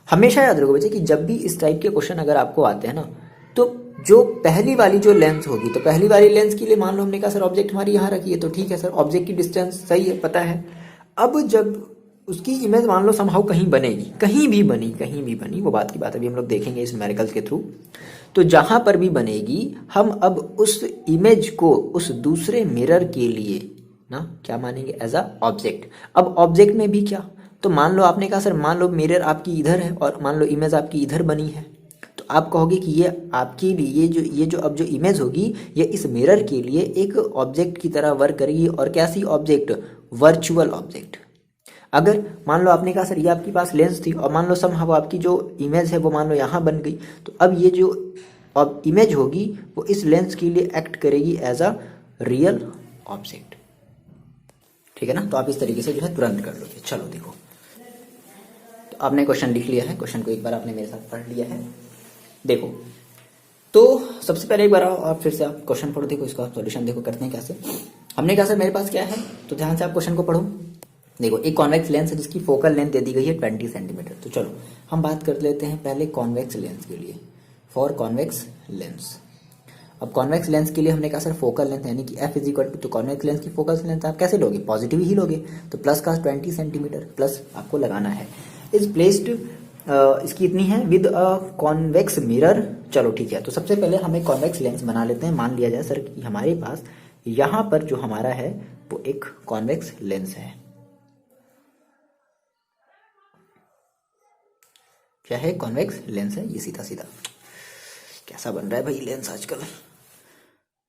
हमेशा याद रखो बच्चे कि जब भी इस टाइप के क्वेश्चन अगर आपको आते हैं ना, तो जो पहली वाली जो लेंस होगी, तो पहली वाली लेंस के लिए मान लो हमने कहा सर ऑब्जेक्ट हमारी यहाँ रखी है, तो ठीक है सर, ऑब्जेक्ट की डिस्टेंस सही है, पता है। अब जब उसकी इमेज मान लो समहाउ कहीं बनेगी, कहीं भी बनी, वो बात की बात अभी हम लोग देखेंगे इस न्यूमेरिकल्स के थ्रू। तो जहां पर भी बनेगी, हम अब उस इमेज को उस दूसरे मिरर के लिए ना क्या मानेंगे, एज अ ऑब्जेक्ट। अब ऑब्जेक्ट में भी क्या, तो मान लो आपने कहा सर मान लो मिरर आपकी इधर है और मान लो इमेज आपकी इधर बनी है, तो आप कहोगे कि ये आपके लिए ये जो अब जो इमेज होगी, ये इस मिरर के लिए एक ऑब्जेक्ट की तरह वर्क करेगी। और कैसी ऑब्जेक्ट, वर्चुअल ऑब्जेक्ट। अगर मान लो आपने कहा सर ये आपके पास लेंस थी और मान लो समहाउ आपकी जो इमेज है वो मान लो यहाँ बन गई, तो अब ये जो अब इमेज होगी वो इस लेंस के लिए एक्ट करेगी एज अ रियल ऑब्जेक्ट, ठीक है ना। तो आप इस तरीके से जो है तुरंत कर लोगे। चलो देखो, तो आपने क्वेश्चन लिख लिया है, क्वेश्चन को एक बार आपने मेरे साथ पढ़ लिया है। देखो तो सबसे पहले एक बार आप फिर से आप क्वेश्चन पढ़ो, देखो इसका सॉल्यूशन देखो करते हैं कैसे। हमने कहा सर मेरे पास क्या है, तो ध्यान से आप क्वेश्चन को पढ़ो। देखो एक कॉन्वेक्स लेंस है जिसकी फोकल लेंथ दे दी गई है 20 सेंटीमीटर। तो चलो हम बात कर लेते हैं पहले कॉन्वेक्स लेंस के लिए, फॉर कॉन्वेक्स लेंस। अब कॉन्वेक्स लेंस के लिए हमने कहा सर फोकल लेंथ यानी कि F इज इक्वल टू, तो कॉन्वेक्स लेंस की फोकल लेंथ आप कैसे लोगे, पॉजिटिव ही लोगे, तो प्लस का 20 सेंटीमीटर प्लस आपको लगाना है। इज प्लेस्ड इसकी इतनी है विद अ कॉन्वेक्स मिरर। चलो ठीक है, तो सबसे पहले हम एक कॉन्वेक्स लेंस बना लेते हैं। मान लिया जाए सर कि हमारे पास यहाँ पर जो हमारा है वो एक कॉन्वेक्स लेंस है। क्या है, कॉन्वेक्स लेंस है। ये सीधा सीधा कैसा बन रहा है भाई लेंस आजकल,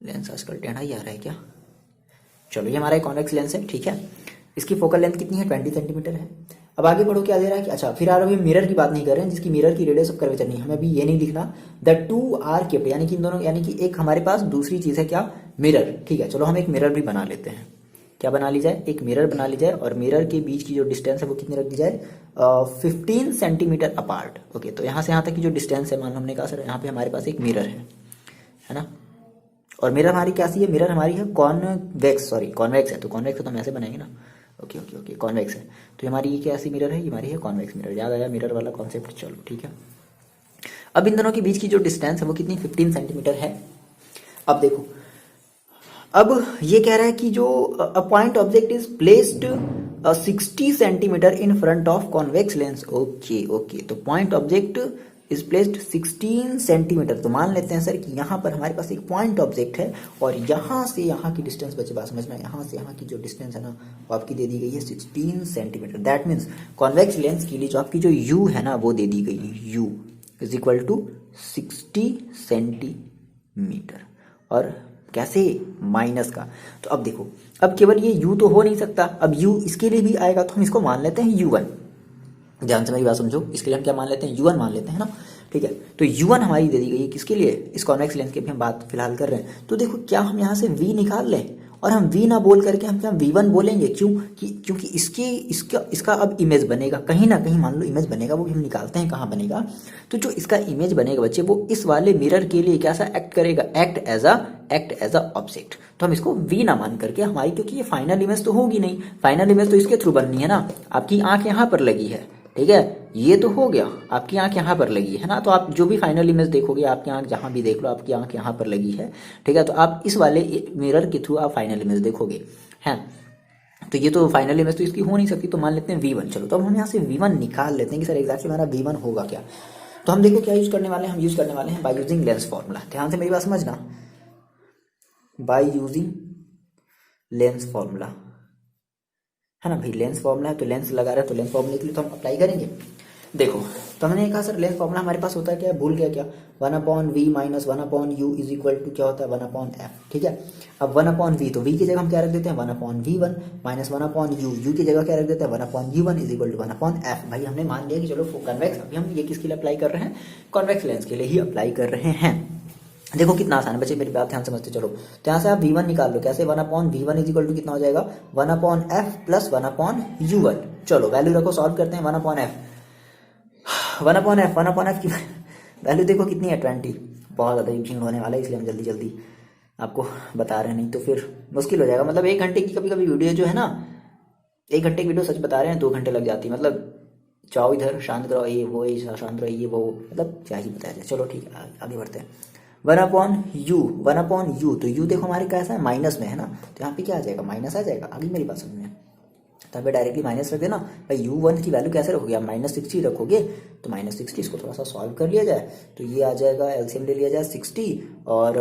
लेंस आजकल टेढ़ा ही आ रहा है क्या। चलो ये हमारा एक कॉन्वेक्स लेंस है, ठीक है। इसकी फोकल लेंथ कितनी है, 20 सेंटीमीटर है। अब आगे बढ़ो, क्या दे रहा है कि अच्छा फिर अभी मिरर की बात नहीं कर रहे हैं, जिसकी मिरर की रेडियस ऑफ कर्वेचर नहीं, हमें अभी ये नहीं लिखना। द टू आर केप्ड, यानी कि इन दोनों, यानी कि एक हमारे पास दूसरी चीज है क्या, मिरर। ठीक है, चलो हम एक मिरर भी बना लेते हैं। क्या बना ली जाए, एक मिरर बना ली जाए, और मिरर के बीच की जो डिस्टेंस है वो कितनी रख दी जाए, 15 सेंटीमीटर अपार्ट। ओके, तो यहाँ से यहाँ तक की जो डिस्टेंस है, मान लो हमने कहा सर यहाँ पे हमारे पास एक मिरर है ना, और मिरर हमारी क्या सी है, मिरर हमारी है कॉन्वेक्स, सॉरी कॉन्वेक्स है, तो कॉन्वेक्स है तो हम ऐसे बनाएंगे ना। ओके ओके ओके, कॉन्वेक्स है तो हमारी ये क्या ऐसी मिरर है, ये हमारी है कॉन्वेक्स मिरर। याद आया मिरर वाला कॉन्सेप्ट, चलो ठीक है। अब इन दोनों के बीच की जो डिस्टेंस है वो कितनी, 15 सेंटीमीटर है। अब देखो, अब ये कह रहा है कि जो a point object is placed 60 centimetre in front of convex lens. Okay okay, तो point object is placed 16 centimetre. तो मान लेते हैं सर कि यहाँ पर हमारे पास एक पॉइंट ऑब्जेक्ट है, और यहाँ से यहाँ की डिस्टेंस, बच्चे बात समझना, यहाँ से यहाँ की जो डिस्टेंस है ना वो आपकी दे दी गई है 16 centimetre. That means convex lens के लिए जो आपकी जो u है ना वो दे दी गई है, u is equal to 60 centimetre. और कैसे, माइनस का। तो अब देखो, अब केवल ये u तो हो नहीं सकता, अब u इसके लिए भी आएगा, तो हम इसको मान लेते हैं u1। ध्यान से मेरी बात समझो, इसके लिए हम क्या मान लेते हैं, u1 मान लेते हैं ना, ठीक है। तो u1 हमारी दे दी गई है किसके लिए, इस कॉन्वेक्स लेंस की भी हम बात फिलहाल कर रहे हैं। तो देखो क्या हम यहाँ से v निकाल लें, और हम v ना बोल करके हम क्या v1 बोलेंगे, क्यों क्योंकि इसका अब इमेज बनेगा कहीं ना कहीं, मान लो इमेज बनेगा, वो भी हम निकालते हैं कहाँ बनेगा। तो जो इसका इमेज बनेगा बच्चे, वो इस वाले मिरर के लिए कैसा एक्ट करेगा, एक्ट एज अ ऑब्जेक्ट। तो हम इसको v ना मान करके हमारी, क्योंकि ये फाइनल इमेज तो होगी नहीं, फाइनल इमेज तो इसके थ्रू बननी है ना। आपकी आंख यहाँ पर लगी है, ठीक है, ये तो हो गया, आपकी आंख यहाँ पर लगी है ना, तो आप जो भी फाइनल इमेज देखोगे, आपकी आंख जहाँ भी देख लो, आपकी आंख यहाँ पर लगी है, ठीक है, तो आप इस वाले मिरर के थ्रू आप फाइनल इमेज देखोगे, हैं। तो ये तो फाइनल इमेज तो इसकी हो नहीं सकती, तो मान लेते हैं v1। चलो तो अब हम यहाँ से v1 निकाल लेते हैं कि सर एग्जैक्टली हमारा v1 होगा क्या। तो हम देखो क्या यूज करने वाले हैं, हम यूज करने वाले हैं बाय यूजिंग लेंस फॉर्मूला। ध्यान से मेरी बात समझना, बाय यूजिंग लेंस फॉर्मूला, है ना भाई, लेंस फॉर्मूला है तो लेंस लगा रहे हैं, तो लेंस फॉर्मूले के लिए तो हम अप्लाई करेंगे। देखो तो हमने कहा सर लेंस फॉर्मूला हमारे पास होता है क्या, भूल गया क्या, 1/v minus 1/u is equal to क्या होता है, 1/f। ठीक है, अब 1/v, तो v की जगह हम क्या रख देते हैं, 1/v1 माइनस 1/u, u की जगह क्या रख देते हैं, 1/u1 is equal to 1/f। भाई हमने मान लिया कि चलो कन्वेक्स, अभी हम ये किसके लिए अप्लाई कर रहे हैं, कॉन्वेक्स लेंस के लिए ही अप्लाई कर रहे हैं। देखो कितना आसान है बच्चे, मेरी बात ध्यान समझते चलो। तो यहाँ से आप v1 निकाल लो, कैसे, 1/v1 इज इक्वल टू कितना हो जाएगा, 1/f प्लस 1/u1। चलो वैल्यू रखो, सॉल्व करते हैं। 1/f की वैल्यू देखो कितनी है, 20। बहुत ज़्यादा यूजिंग होने वाला है, इसलिए हम जल्दी जल्दी आपको बता रहे हैं, नहीं तो फिर मुश्किल हो जाएगा। मतलब 1 घंटे की कभी कभी वीडियो जो है ना, 1 घंटे की वीडियो सच बता रहे हैं 2 घंटे लग जाती है। मतलब जाओ इधर शांत रहो, ये वो, ये शांत रहो, ये वो, मतलब क्या ही बताया जाए। चलो ठीक है, आगे बढ़ते हैं। 1/u, तो u देखो हमारे कैसा है, माइनस में है ना, तो यहाँ पे क्या आ जाएगा, माइनस आ जाएगा। आगे मेरी बात समझ में, तो यहाँ पे डायरेक्टली माइनस रख देना भाई। u1 की वैल्यू कैसे रखोगे आप, -60 रखोगे, तो -60 इसको थोड़ा सा सॉल्व कर लिया जाए, तो ये आ जाएगा, एलसीएम ले लिया जाए 60, और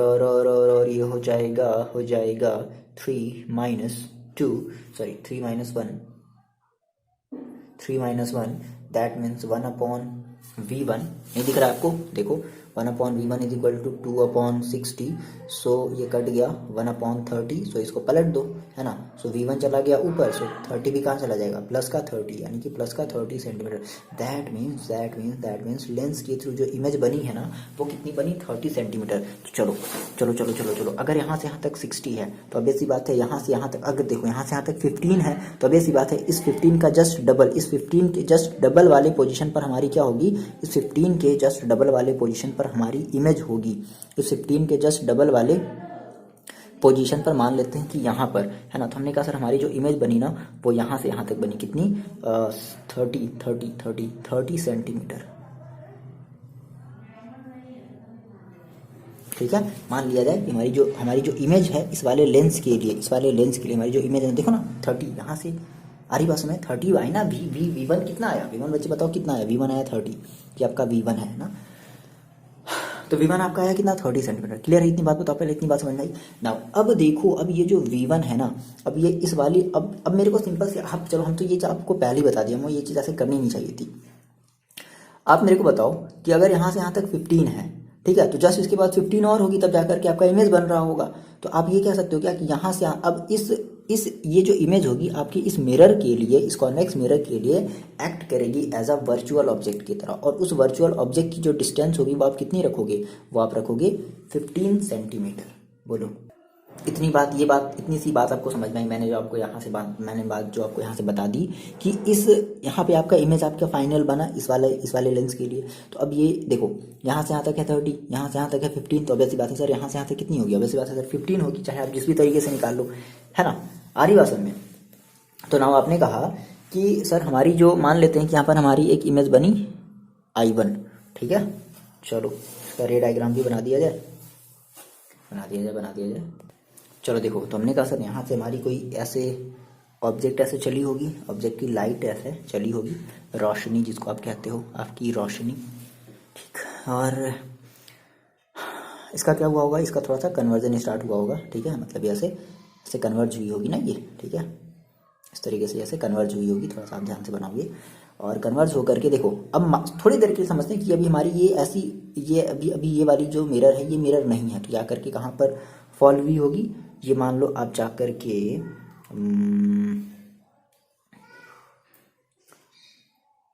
ये हो जाएगा 3 -1, दैट मीन्स 1/v1 नहीं दिख रहा है आपको, देखो 1/v1 इज इक्वल टू 2/60, सो ये कट गया 1/30, सो इसको पलट दो, है ना। सो v1 चला गया ऊपर, सो 30 भी कहाँ चला जाएगा, प्लस का 30, यानी कि प्लस का 30 सेंटीमीटर। दैट मीन्स लेंस के थ्रू जो इमेज बनी है ना वो कितनी बनी, 30 सेंटीमीटर। तो चलो चलो चलो चलो चलो, अगर यहाँ से यहाँ तक 60 है तो अब ऐसी बात है यहाँ से यहाँ तक, अगर देखो यहाँ से यहाँ तक 15 है तो अब ऐसी बात है इस 15 का जस्ट डबल, इस 15 के जस्ट डबल वाले पोजीशन पर हमारी क्या होगी, इस 15 के जस्ट डबल वाले पोजीशन पर हमारी इमेज होगी। इस 15 के जस्ट डबल वाले पोजीशन पर मान लेते हैं कि यहाँ पर, है ना। तो हमने कहा सर हमारी जो इमेज बनी ना वो यहाँ से यहाँ तक बनी, कितनी, 30 सेंटीमीटर, ठीक है। मान लिया जाए कि हमारी जो इमेज है इस वाले लेंस के लिए हमारी जो इमेज है, देखो ना 30 यहाँ से आ रही बस में 30 आई ना। V1 कितना आया, V1 बच्चे बताओ कितना आया, V1 आया 30, कि आपका V1 है ना। तो V1 आपका आया कितना, 30 सेंटीमीटर। क्लियर है, इतनी बात बताओ, पहले इतनी बात समझ में आई ना। अब देखो, अब ये जो V1 है ना, अब ये इस वाली, अब मेरे को सिंपल से, आप चलो हम तो ये आपको पहले ही बता दिया, मुझे ये चीज़ ऐसे करनी नहीं चाहिए थी। आप मेरे को बताओ कि अगर यहाँ से यहाँ तक 15 है, ठीक है, तो जस्ट इसके बाद 15 और होगी तब जाकर के आपका इमेज बन रहा होगा। तो आप ये कह सकते हो क्या कि यहाँ से अब इस ये जो इमेज होगी आपकी इस मिरर के लिए, इस कॉन्वेक्स मिरर के लिए एक्ट करेगी एज अ वर्चुअल ऑब्जेक्ट की तरह, और उस वर्चुअल ऑब्जेक्ट की जो डिस्टेंस होगी वो आप कितनी रखोगे, वो आप रखोगे 15 सेंटीमीटर। बोलो, इतनी सी बात आपको समझ में आई। मैंने जो आपको यहाँ से बात जो आपको यहाँ से बता दी कि इस यहाँ पे आपका इमेज आपका फाइनल बना इस वाले लेंस के लिए। तो अब ये देखो, यहाँ से यहाँ तक है 30, यहाँ से यहाँ तक है 15, तो ऑब्वियसली बात है सर यहाँ से यहाँ तक कितनी होगी, ऑब्वियसली बात है सर 15 होगी, चाहे आप जिस भी तरीके से निकाल लो, है ना। आ रही बात समझ में। तो नाउ आपने कहा कि सर हमारी जो, मान लेते हैं कि यहाँ पर हमारी एक इमेज बनी I1, ठीक है। चलो इसका रे डायग्राम भी बना दिया जाए। चलो देखो, तो हमने कहा सर यहाँ से हमारी कोई ऐसे ऑब्जेक्ट ऐसे चली होगी, ऑब्जेक्ट की लाइट ऐसे चली होगी, रोशनी जिसको आप कहते हो, आपकी रोशनी, ठीक। और इसका क्या हुआ होगा, इसका थोड़ा सा कन्वर्जन स्टार्ट हुआ होगा, ठीक है। मतलब ऐसे कन्वर्ज हुई होगी ना ये, ठीक है, इस तरीके से ऐसे कन्वर्ज हुई होगी, थोड़ा सा आप ध्यान से बनाओगे। और कन्वर्ज होकर के देखो, अब थोड़ी देर के लिए समझते हैं कि अभी हमारी ये ऐसी, ये अभी ये वाली जो मिरर है ये मिरर नहीं है, तो जाकर के कहाँ पर फॉल हुई होगी, ये मान लो आप जाकर के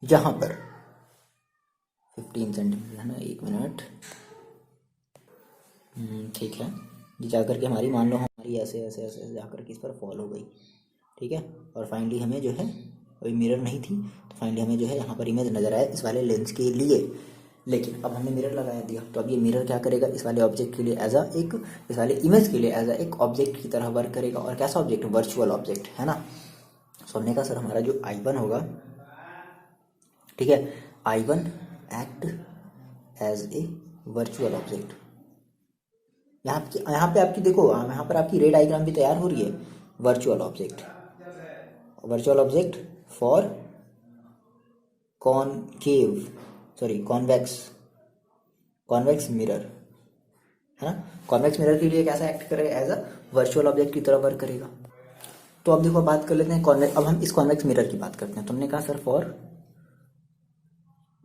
यहाँ पर 15 सेंटीमीटर है ना, 1 मिनट, ठीक है। ये जाकर के हमारी, मान लो हमारी ऐसे ऐसे ऐसे जाकर के इस पर फॉल हो गई, ठीक है। और फाइनली हमें जो है, कोई मिरर नहीं थी, तो फाइनली हमें जो है यहाँ पर इमेज नजर आया इस वाले लेंस के लिए। लेकिन अब हमने मिरर लगाया दिया, तो अब ये मिरर क्या करेगा, इस वाले ऑब्जेक्ट के लिए इस वाले इमेज के लिए एज एक ऑब्जेक्ट की तरह वर्क करेगा। और कैसा ऑब्जेक्ट, वर्चुअल ऑब्जेक्ट, है ना। सो हमने कहा सर हमारा जो I1 होगा, ठीक है, I1 act as a virtual object. यहाँ पे आपकी देखो, यहाँ पर आपकी रे डायग्राम भी तैयार हो रही है। Virtual object for convex mirror, है ना। कॉन्वेक्स मिरर के लिए कैसा एक्ट करेगा, एज अ वर्चुअल ऑब्जेक्ट की तरह वर्क करेगा। तो अब देखो, बात कर लेते हैं अब हम इस कॉन्वेक्स मिरर की बात करते हैं। तुमने कहा सर फॉर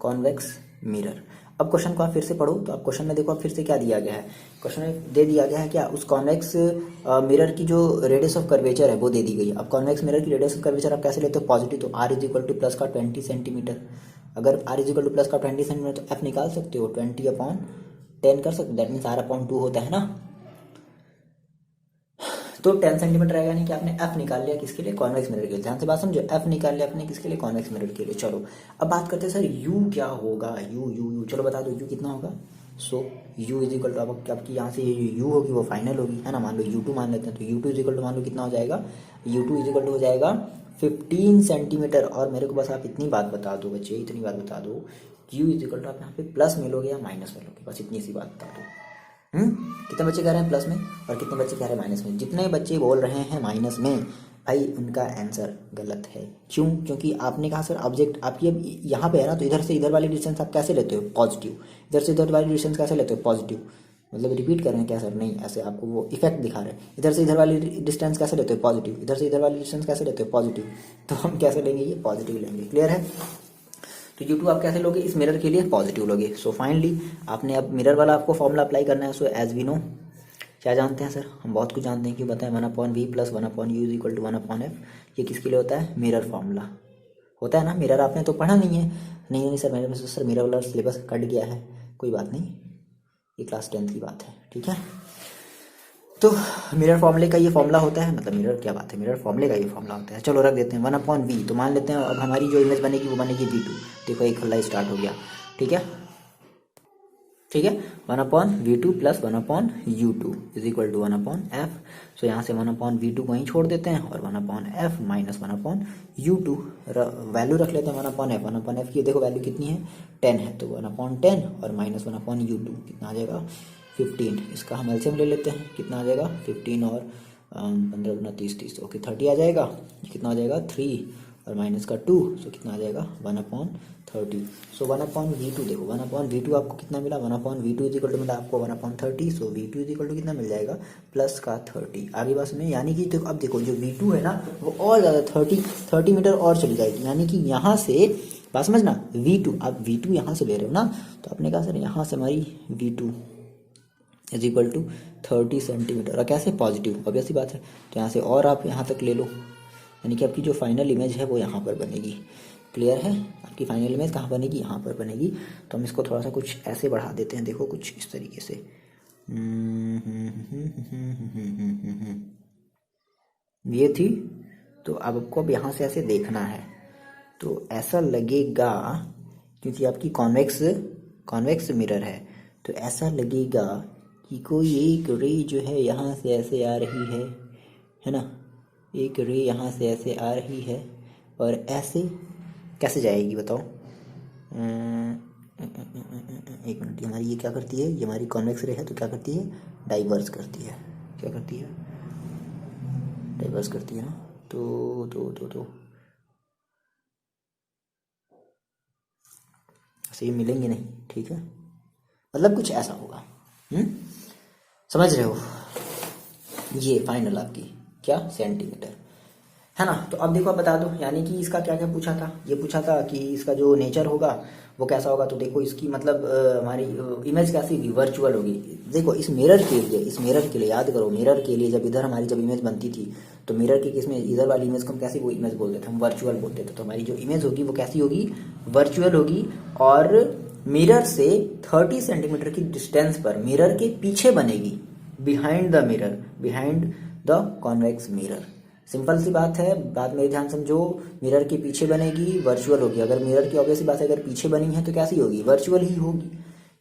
कॉन्वेक्स मिरर। अब क्वेश्चन को आप फिर से पढ़ो, तो आप क्वेश्चन में देखो, अब फिर से क्या दिया गया है, क्वेश्चन में दे दिया गया है क्या, उस कॉन्वेक्स मिरर की जो रेडियस ऑफ कर्वेचर है वो दे दी गई है। अब कॉन्वेक्स मिरर की रेडियस ऑफ कर्वेचर आप कैसे लेते हो, पॉजिटिव, तो R is equal two plus का 20 सेंटीमीटर। अगर R is equal two plus का 20 सेंटीमीटर, तो F निकाल सकते हो, 20/10 कर सकते हो, दैट मीन्स R/2 होता है ना। तो 10 सेंटीमीटर आएगा, यानी कि आपने F निकाल लिया किसके लिए, कॉन्वेक्स मिरर के लिए। ध्यान से बात समझो, F निकाल लिया आपने किसके लिए, कॉन्वेक्स मिरर के लिए। चलो अब बात करते हैं सर U क्या होगा, U चलो बता दो U कितना होगा। सो U इज इक्वल टू, आपकी यहाँ से ये U होगी वो फाइनल होगी, है ना। मान लो U2 मान लेते हैं, तो U2 इज इक्वल टू मान लो कितना हो जाएगा, U2 इज इक्वल टू हो जाएगा 15 सेंटीमीटर। और मेरे को बस आप इतनी बात बता दो बच्चे, इतनी बात बता दो, U इज इक्वल टू आप यहाँ पे प्लस में लोगे या माइनस में लोगे, बस इतनी सी बात बता दो। कितने बच्चे कह रहे हैं प्लस में और कितने बच्चे कह रहे हैं माइनस में। जितने बच्चे बोल रहे हैं माइनस में, भाई उनका आंसर गलत है। क्यों, क्योंकि आपने कहा सर ऑब्जेक्ट आपकी अब यहाँ पे है ना, तो इधर से इधर वाली डिस्टेंस आप कैसे लेते हो, पॉजिटिव। इधर से इधर वाली डिस्टेंस कैसे लेते हो, पॉजिटिव। मतलब रिपीट कर रहे हैं क्या सर, नहीं, ऐसे आपको वो इफेक्ट दिखा रहे हैं। इधर से इधर वाली डिस्टेंस कैसे लेते हो, पॉजिटिव। इधर से इधर वाली डिस्टेंस कैसे लेते हो, पॉजिटिव। तो हम कैसे लेंगे, ये पॉजिटिव लेंगे। क्लियर है। तो U2 आप कैसे लोगे, इस मिरर के लिए पॉजिटिव लोगे। सो फाइनली आपने अब मिरर वाला आपको फॉर्मूला अप्लाई करना है। सो एज वी नो, क्या जानते हैं सर, हम बहुत कुछ जानते हैं, क्यों बताएं, 1/v plus 1/u is equal to 1/f। ये किसके लिए होता है, मिरर फॉर्मूला होता है ना। मिरर आपने तो पढ़ा नहीं है, नहीं सर मेरे में सर मिरर वाला सिलेबस कट गया है, कोई बात नहीं, ये क्लास 10th की बात है, ठीक है। तो मिरर फॉर्मूले का ये फॉर्मूला होता है, मतलब मिरर क्या बात है, मिरर फॉर्मूले का ये फॉर्मूला होता है। चलो रख देते हैं 1/v। तो मान लेते हैं अब हमारी जो इमेज बनेगी वो बनेगी v2। देखो एक हल्ला स्टार्ट हो गया, ठीक है, ठीक है। 1/v2 plus 1/u2 is equal to 1/f। So यहाँ से 1/v2 को ही छोड़ देते हैं और 1/f माइनस 1/u2 वैल्यू रख लेते हैं 1/f। 1/f की देखो वैल्यू कितनी है, 10 है, तो 1/10 और माइनस 1/u2 कितना आ जाएगा, 15। इसका हम एलसीएम ले लेते हैं, कितना आ जाएगा, 15 और 15 गुना 30 30, ओके 30 आ जाएगा। कितना आ जाएगा, 3 और माइनस का 2, सो कितना आ जाएगा 1/30। सो 1/v2 देखो, 1/v2 आपको कितना मिला, 1/v2 इज इक्वल टू मिला आपको 1/30। सो v2 इज इक्वल टू कितना मिल जाएगा, प्लस का 30। आगे बात में, यानी कि देखो अब देखो जो v2 है ना वो और ज़्यादा 30 मीटर और चली जाएगी, यानी कि यहाँ से बात समझना, v2 आप v2 यहाँ से ले रहे हो ना, तो आपने कहा सर यहाँ से हमारी v2 is equal to 30 centimetre, और कैसे, पॉजिटिव, ऑब्वियस सी बात है। तो यहाँ से और आप यहाँ तक ले लो, यानी कि आपकी जो फाइनल इमेज है वो यहाँ पर बनेगी। क्लियर है, आपकी फाइनल इमेज कहाँ बनेगी, यहाँ पर बनेगी। तो हम इसको थोड़ा सा कुछ ऐसे बढ़ा देते हैं, देखो कुछ इस तरीके से। ये थी, तो अब आपको अब यहाँ से ऐसे देखना है, तो ऐसा लगेगा, क्योंकि आपकी कॉन्वेक्स मिरर है, तो ऐसा लगेगा कि कोई एक रे जो है यहाँ से ऐसे आ रही है ना, एक रे यहाँ से ऐसे आ रही है, और ऐसे कैसे जाएगी बताओ। एक मिनट, हमारी ये क्या करती है, ये हमारी कॉन्वेक्स रे है, तो क्या करती है, डाइवर्स करती है। क्या करती है, डाइवर्स करती है ना। तो ऐसे ये मिलेंगे नहीं, ठीक है, मतलब कुछ ऐसा होगा। समझ रहे हो, ये फाइनल आपकी क्या, सेंटीमीटर है ना। तो अब देखो, अब बता दो, यानी कि इसका क्या क्या पूछा था, ये पूछा था कि इसका जो नेचर होगा वो कैसा होगा। तो देखो इसकी मतलब हमारी इमेज कैसी होगी, वर्चुअल होगी। देखो इस मिरर के लिए याद करो, मिरर के लिए जब जब इमेज बनती थी, तो मिरर के केस में इधर वाली इमेज को हम कैसी वो इमेज बोलते थे, हम वर्चुअल बोलते थे। तो हमारी जो इमेज होगी वो कैसी होगी, वर्चुअल होगी, और मिरर से 30 सेंटीमीटर की डिस्टेंस पर मिरर के पीछे बनेगी, behind the convex mirror. Simple सी बात है, बात मेरे ध्यान समझो, मिरर के पीछे बनेगी, वर्चुअल होगी। अगर मिरर की ऑब्वियस सी बात है, अगर पीछे बनी है तो कैसी होगी, वर्चुअल ही होगी।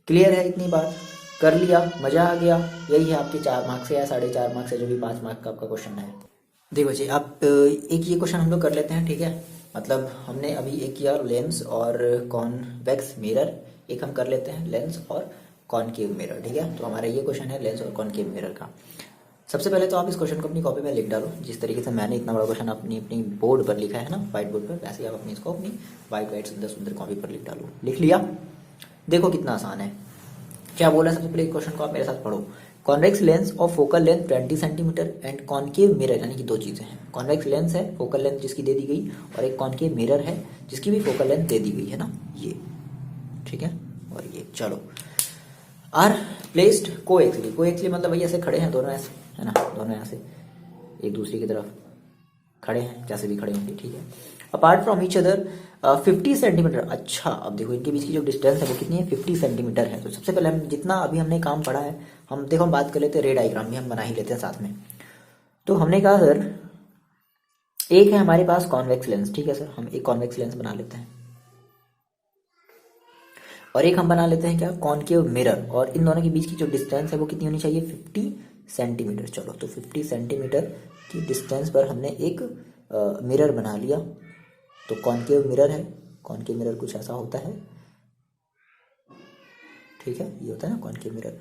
क्लियर है, इतनी बात कर लिया, मजा आ गया। यही है आपके 4 मार्क्स से या 4.5 मार्क्स से, जो भी 5 मार्क्स का आपका क्वेश्चन है। देखो जी, आप एक ये क्वेश्चन हम लोग कर लेते हैं, ठीक है। मतलब हमने अभी एक किया लेंस और कॉन्वेक्स मिरर, एक हम कर लेते हैं लेंस और कॉनकेव मिरर, ठीक है। तो हमारा ये क्वेश्चन है लेंस और कॉनकेव मिरर का। सबसे पहले तो आप इस क्वेश्चन को अपनी कॉपी में लिख डालो, जिस तरीके से मैंने इतना बड़ा क्वेश्चन अपनी बोर्ड पर लिखा है ना, व्हाइट बोर्ड पर, वैसे ही आप अपनी इसको अपनी वाइट सुंदर सुंदर कॉपी पर लिख डालो। लिख लिया, देखो कितना आसान है। क्या बोला है, सबसे पहले क्वेश्चन को आप मेरे साथ पढ़ो। Convex lens of focal length 20 centimetre and concave mirror, यानी कि दो चीजें हैं। कॉन्वेक्स लेंस है, फोकल लेंथ जिसकी दे दी गई, और एक कॉनकेव मिरर है जिसकी भी फोकल लेंथ दे दी गई है ना, ये ठीक है। और ये चलो, आर प्लेस्ड कोएक्सियली मतलब भैया ऐसे खड़े हैं दोनों, ऐसे है ना, दोनों ऐसे एक दूसरे की तरफ खड़े हैं, जैसे भी खड़े होंगे, ठीक है। Apart from each other 50 centimetre. अच्छा, अब देखो इनके बीच की जो डिस्टेंस है वो कितनी है, 50 सेंटीमीटर है। तो सबसे पहले हम जितना अभी हमने काम पढ़ा है, हम देखो हम बात कर लेते हैं, रे डायग्राम भी हम बना ही लेते हैं साथ में। तो हमने कहा सर एक है हमारे पास कॉन्वेक्स लेंस, ठीक है सर, हम एक कॉन्वेक्स लेंस बना लेते हैं, और एक हम बना लेते हैं क्या, कॉनकेव मिरर। और इन दोनों के बीच की जो डिस्टेंस है वो कितनी होनी चाहिए, 50 सेंटीमीटर। चलो, तो 50 सेंटीमीटर की डिस्टेंस पर हमने एक मिरर बना लिया। तो कॉनकेव मिरर है, कॉनकेव मिरर कुछ ऐसा होता है, ठीक है, ये होता है ना कॉनकेव मिरर।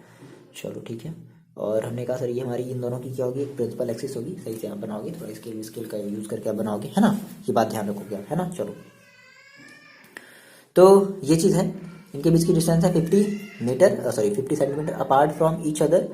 चलो ठीक है, और हमने कहा सर ये हमारी इन दोनों की क्या होगी, प्रिंसिपल एक्सिस होगी। सही से आप बनाओगे, थोड़ा स्केल का यूज करके आप बनाओगे, है ना, ये बात ध्यान रखोगे आप, है ना। चलो, तो ये चीज़ है, इनके बीच की डिस्टेंस है 50 centimetre apart from each other.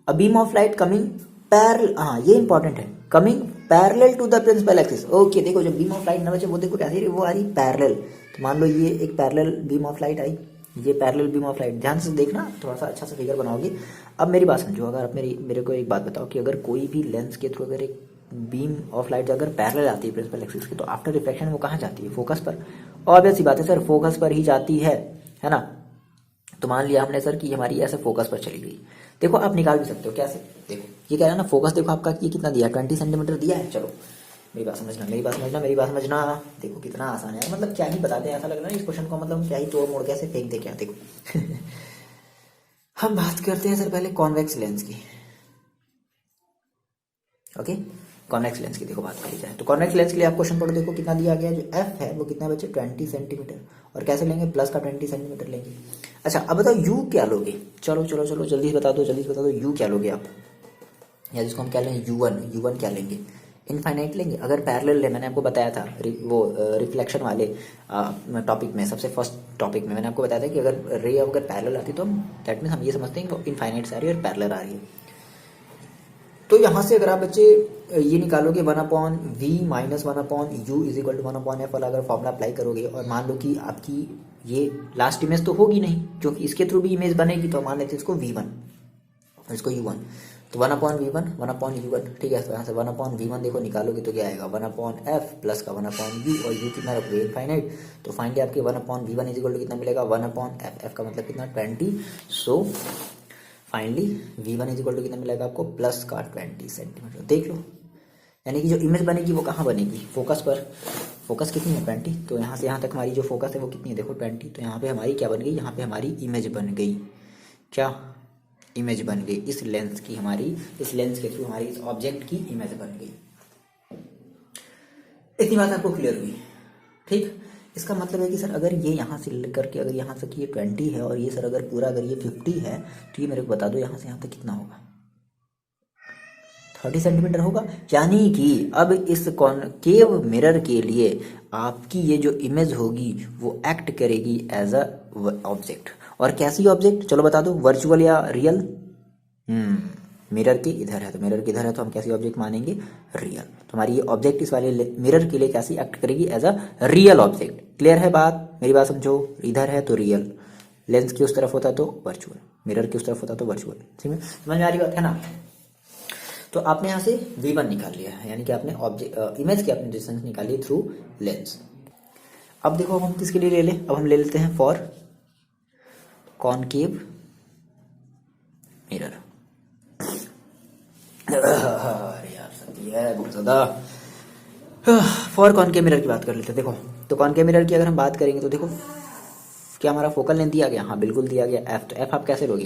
A beam of light coming parallel, हाँ ये इंपॉर्टेंट है, coming parallel to the principal axis. Okay, देखो जो बीम ऑफ लाइट ना बचे वो देखो कैसी वो आ रही पैरेलल। तो मान लो ये एक पैरेलल बीम ऑफ लाइट आई, ये पैरेलल बीम ऑफ लाइट, ध्यान से देखना थोड़ा सा अच्छा सा फिगर बनाओगे। अब मेरी बात समझो, अगर आप मेरे को एक बात बताओ कि अगर कोई भी लेंस के थ्रू अगर एक बीम ऑफ लाइट अगर पैरेलल आती है प्रिंसिपल एक्सिस की, तो आफ्टर रिफ्लेक्शन वो कहाँ जाती है? फोकस पर। ऑब्वियस सी बात है सर, फोकस पर ही जाती है ना। तो मान लिया हमने सर कि हमारी ऐसे फोकस पर चली गई। देखो आप निकाल भी सकते हो कैसे, देखो ये कह रहा है ना फोकस, देखो आपका ये कितना दिया है, 20 सेंटीमीटर दिया है। चलो मेरी बात समझना, मेरी बात समझना, मेरी बात समझना। देखो कितना आसान है, मतलब क्या ही बताते हैं, ऐसा लग रहा है इस क्वेश्चन को मतलब क्या ही तोड़ मोड़ कैसे फेंक दे क्या। देखो हम बात करते हैं सर पहले कॉन्वेक्स लेंस की। ओके, कॉन्वेक्स लेंस की देखो बात करी जाए तो कॉन्वेक्स लेंस के लिए आप क्वेश्चन पढ़ो, देखो कितना दिया गया, जो एफ है वो कितना बचे 20 सेंटीमीटर, और कैसे लेंगे प्लस का 20 सेंटीमीटर लेंगे। अच्छा अब बताओ यू क्या लोगे, चलो चलो चलो जल्दी से बता दो, जल्दी से बता दो यू क्या लोगे आप, या जिसको हम क्या लेंगे यू वन क्या लेंगे, इनफाइनाइट लेंगे। अगर पैरेलल है, मैंने आपको बताया था वो रिफ्लेक्शन वाले टॉपिक में, सबसे फर्स्ट टॉपिक में मैंने आपको बताया था कि अगर रे अगर पैरेलल आती तो हम दैट मीन्स हम ये समझते हैं कि इनफाइनाइट से आ रही है और पैरेलल आ रही है। तो यहाँ से अगर आप बच्चे ये निकालोगे 1/v minus 1/u is equal to 1/f वाला अगर फॉर्मूला अप्लाई करोगे, और मान लो कि आपकी ये लास्ट इमेज तो होगी नहीं, क्योंकि इसके थ्रू भी इमेज बनेगी, तो मान लेते हैं इसको v1 और इसको u1, तो 1/v1 1/u1, ठीक है। तो यहाँ से 1/v1 देखो निकालोगे तो क्या आएगा 1/f प्लस का 1/u, और u कितना रखोगे इनफाइनाइट, तो फाइनली आपके 1/v1 इज इक्वल टू कितना मिलेगा 1/f, f का मतलब कितना 20। So finally v1 is equal to कितना मिलेगा आपको प्लस का 20 सेंटीमीटर। देख लो, यानी कि जो इमेज बनेगी वो कहाँ बनेगी, फोकस पर। फोकस कितनी है 20, तो यहाँ से यहाँ तक हमारी जो फोकस है वो कितनी है देखो 20, तो यहाँ पे हमारी क्या बन गई, यहाँ पे हमारी इमेज बन गई, क्या इमेज बन गई इस लेंस की, हमारी इस लेंस के थ्रू हमारी इस ऑब्जेक्ट की इमेज बन गई। इतनी बात आपको क्लियर हुई, ठीक। इसका मतलब है कि सर अगर ये यहाँ से लेकर के अगर यहाँ तक ये 20 है, और ये सर अगर पूरा अगर ये 50 है, तो ये मेरे को बता दो यहाँ से यहाँ तक कितना होगा, 30 सेंटीमीटर होगा। यानी कि अब इस कॉनकेव मिरर के लिए आपकी ये जो इमेज होगी वो एक्ट करेगी एज अ ऑब्जेक्ट। और कैसी ऑब्जेक्ट, चलो बता दो, वर्चुअल या रियल। मिरर के इधर है, तो मिरर के इधर है तो हम कैसी ऑब्जेक्ट मानेंगे, रियल। तो हमारी ये ऑब्जेक्ट इस वाले मिरर के लिए कैसी एक्ट करेगी, as a real object. Clear है बात, मेरी बात समझो, इधर है तो रियल, लेंस की उस तरफ होता तो वर्चुअल, मिरर की उस तरफ होता तो वर्चुअल। ठीक है, समझ में आ रही बात है ना। तो आपने यहाँ से v1 निकाल लिया है, यानी कि आपने ऑब्जेक्ट इमेज की आपने डिस्टेंस निकाली थ्रू लेंस। अब देखो अब हम किसके लिए ले लें, अब हम ले लेते हैं फॉर कॉनकेव मिरर। अरे यार सही है बहुत ज्यादा। फॉर कॉनकेव मिरर की बात कर लेते हैं। देखो तो कॉनकेव मिरर की अगर हम बात करेंगे तो देखो क्या हमारा फोकल लेंथ दिया गया, हाँ बिल्कुल दिया गया एफ। तो एफ आप कैसे लोगे,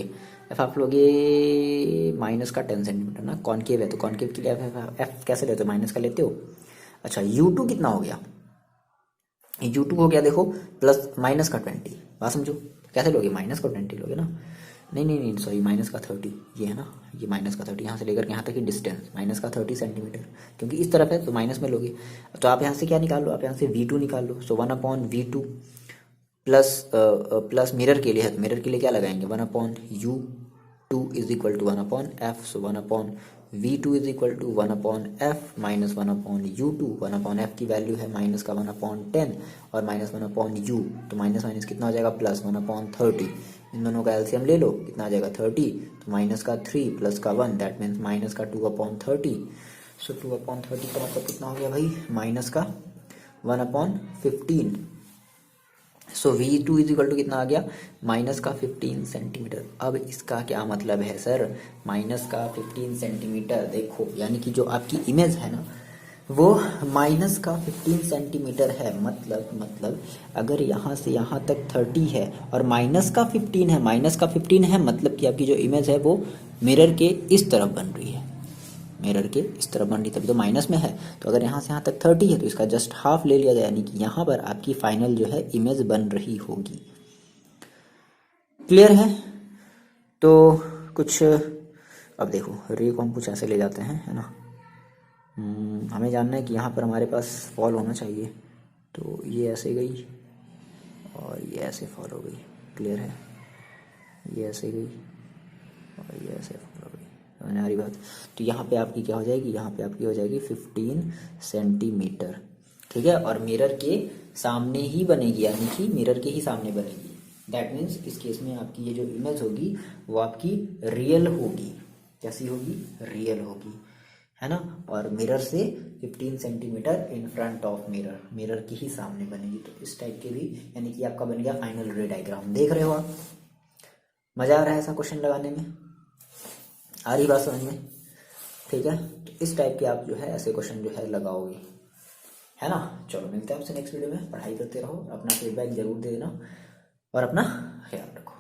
एफ आप लोगे माइनस का 10 सेंटीमीटर ना, कॉनकेव है तो कॉनकेव के लिए एफ कैसे लेते हो, माइनस का लेते हो। अच्छा U2 कितना हो गया, U2 हो गया देखो प्लस माइनस का 20, बात समझो कैसे लोगे, माइनस का 20 लोगे ना, नहीं नहीं नहीं सॉरी माइनस का 30, ये है ना, ये माइनस का 30 यहाँ से लेकर के यहाँ तक की डिस्टेंस माइनस का 30 सेंटीमीटर, क्योंकि इस तरफ है तो माइनस में लोगे। तो आप यहाँ से क्या निकाल लो, आप यहाँ से V2 निकाल लो। सो 1/V2 प्लस मिरर के लिए है तो मिरर के लिए क्या लगाएंगे 1/U2 is equal to 1/f। So 1/V2 is equal to 1/f minus 1/U2। 1/f की वैल्यू है माइनस का 1/10 और माइनस 1/U, तो माइनस माइनस कितना हो जाएगा प्लस 1/30। इन दोनों का एलसीएम ले लो, कितना आ जाएगा 30, तो माइनस का 3 प्लस का 1 दैट मीन्स माइनस का 2/30। सो 2/30 का मतलब कितना हो गया भाई, माइनस का 1/15। सो V2 इज इक्वल टू कितना आ गया, माइनस का 15 सेंटीमीटर। अब इसका क्या मतलब है सर, माइनस का 15 सेंटीमीटर, देखो यानी कि जो आपकी इमेज है ना वो माइनस का 15 सेंटीमीटर है। मतलब अगर यहाँ से यहाँ तक 30 है और माइनस का 15 है, माइनस का 15 है मतलब कि आपकी जो इमेज है वो मिरर के इस तरफ बन रही है, मिरर के इस तरफ बन रही, तभी तो माइनस में है। तो अगर यहाँ से यहाँ तक 30 है तो इसका जस्ट हाफ ले लिया जाए, यानी कि यहाँ पर आपकी फाइनल जो है इमेज बन रही होगी। क्लियर है। तो कुछ अब देखो रे को हम कुछ ऐसे ले जाते हैं, है ना। हमें जानना है कि यहाँ पर हमारे पास फॉल होना चाहिए, तो ये ऐसे गई और ये ऐसे फॉल हो गई। क्लियर है, ये ऐसे गई और ये ऐसे फॉल हो गई। आ रही बात। तो यहाँ पे आपकी क्या हो जाएगी, यहाँ पे आपकी हो जाएगी 15 सेंटीमीटर, ठीक है। और मिरर के सामने ही बनेगी, यानी कि मिरर के ही सामने बनेगी। दैट मीन्स इस केस में आपकी ये जो इमेज होगी वो आपकी रियल होगी। कैसी होगी, रियल होगी, है ना। और मिरर से 15 centimetre in front of mirror, mirror के ही सामने बनेगी। तो इस टाइप के भी, यानी कि आपका बन गया फाइनल रे डायग्राम। देख रहे हो आप, मजा आ रहा है ऐसा क्वेश्चन लगाने में, आ रही बात समझ में, ठीक है। तो इस टाइप के आप जो है ऐसे क्वेश्चन जो है लगाओगे, है ना। चलो मिलते हैं आपसे नेक्स्ट वीडियो में। पढ़ाई करते रहो, अपना फीडबैक जरूर दे देना और अपना ख्याल रखो।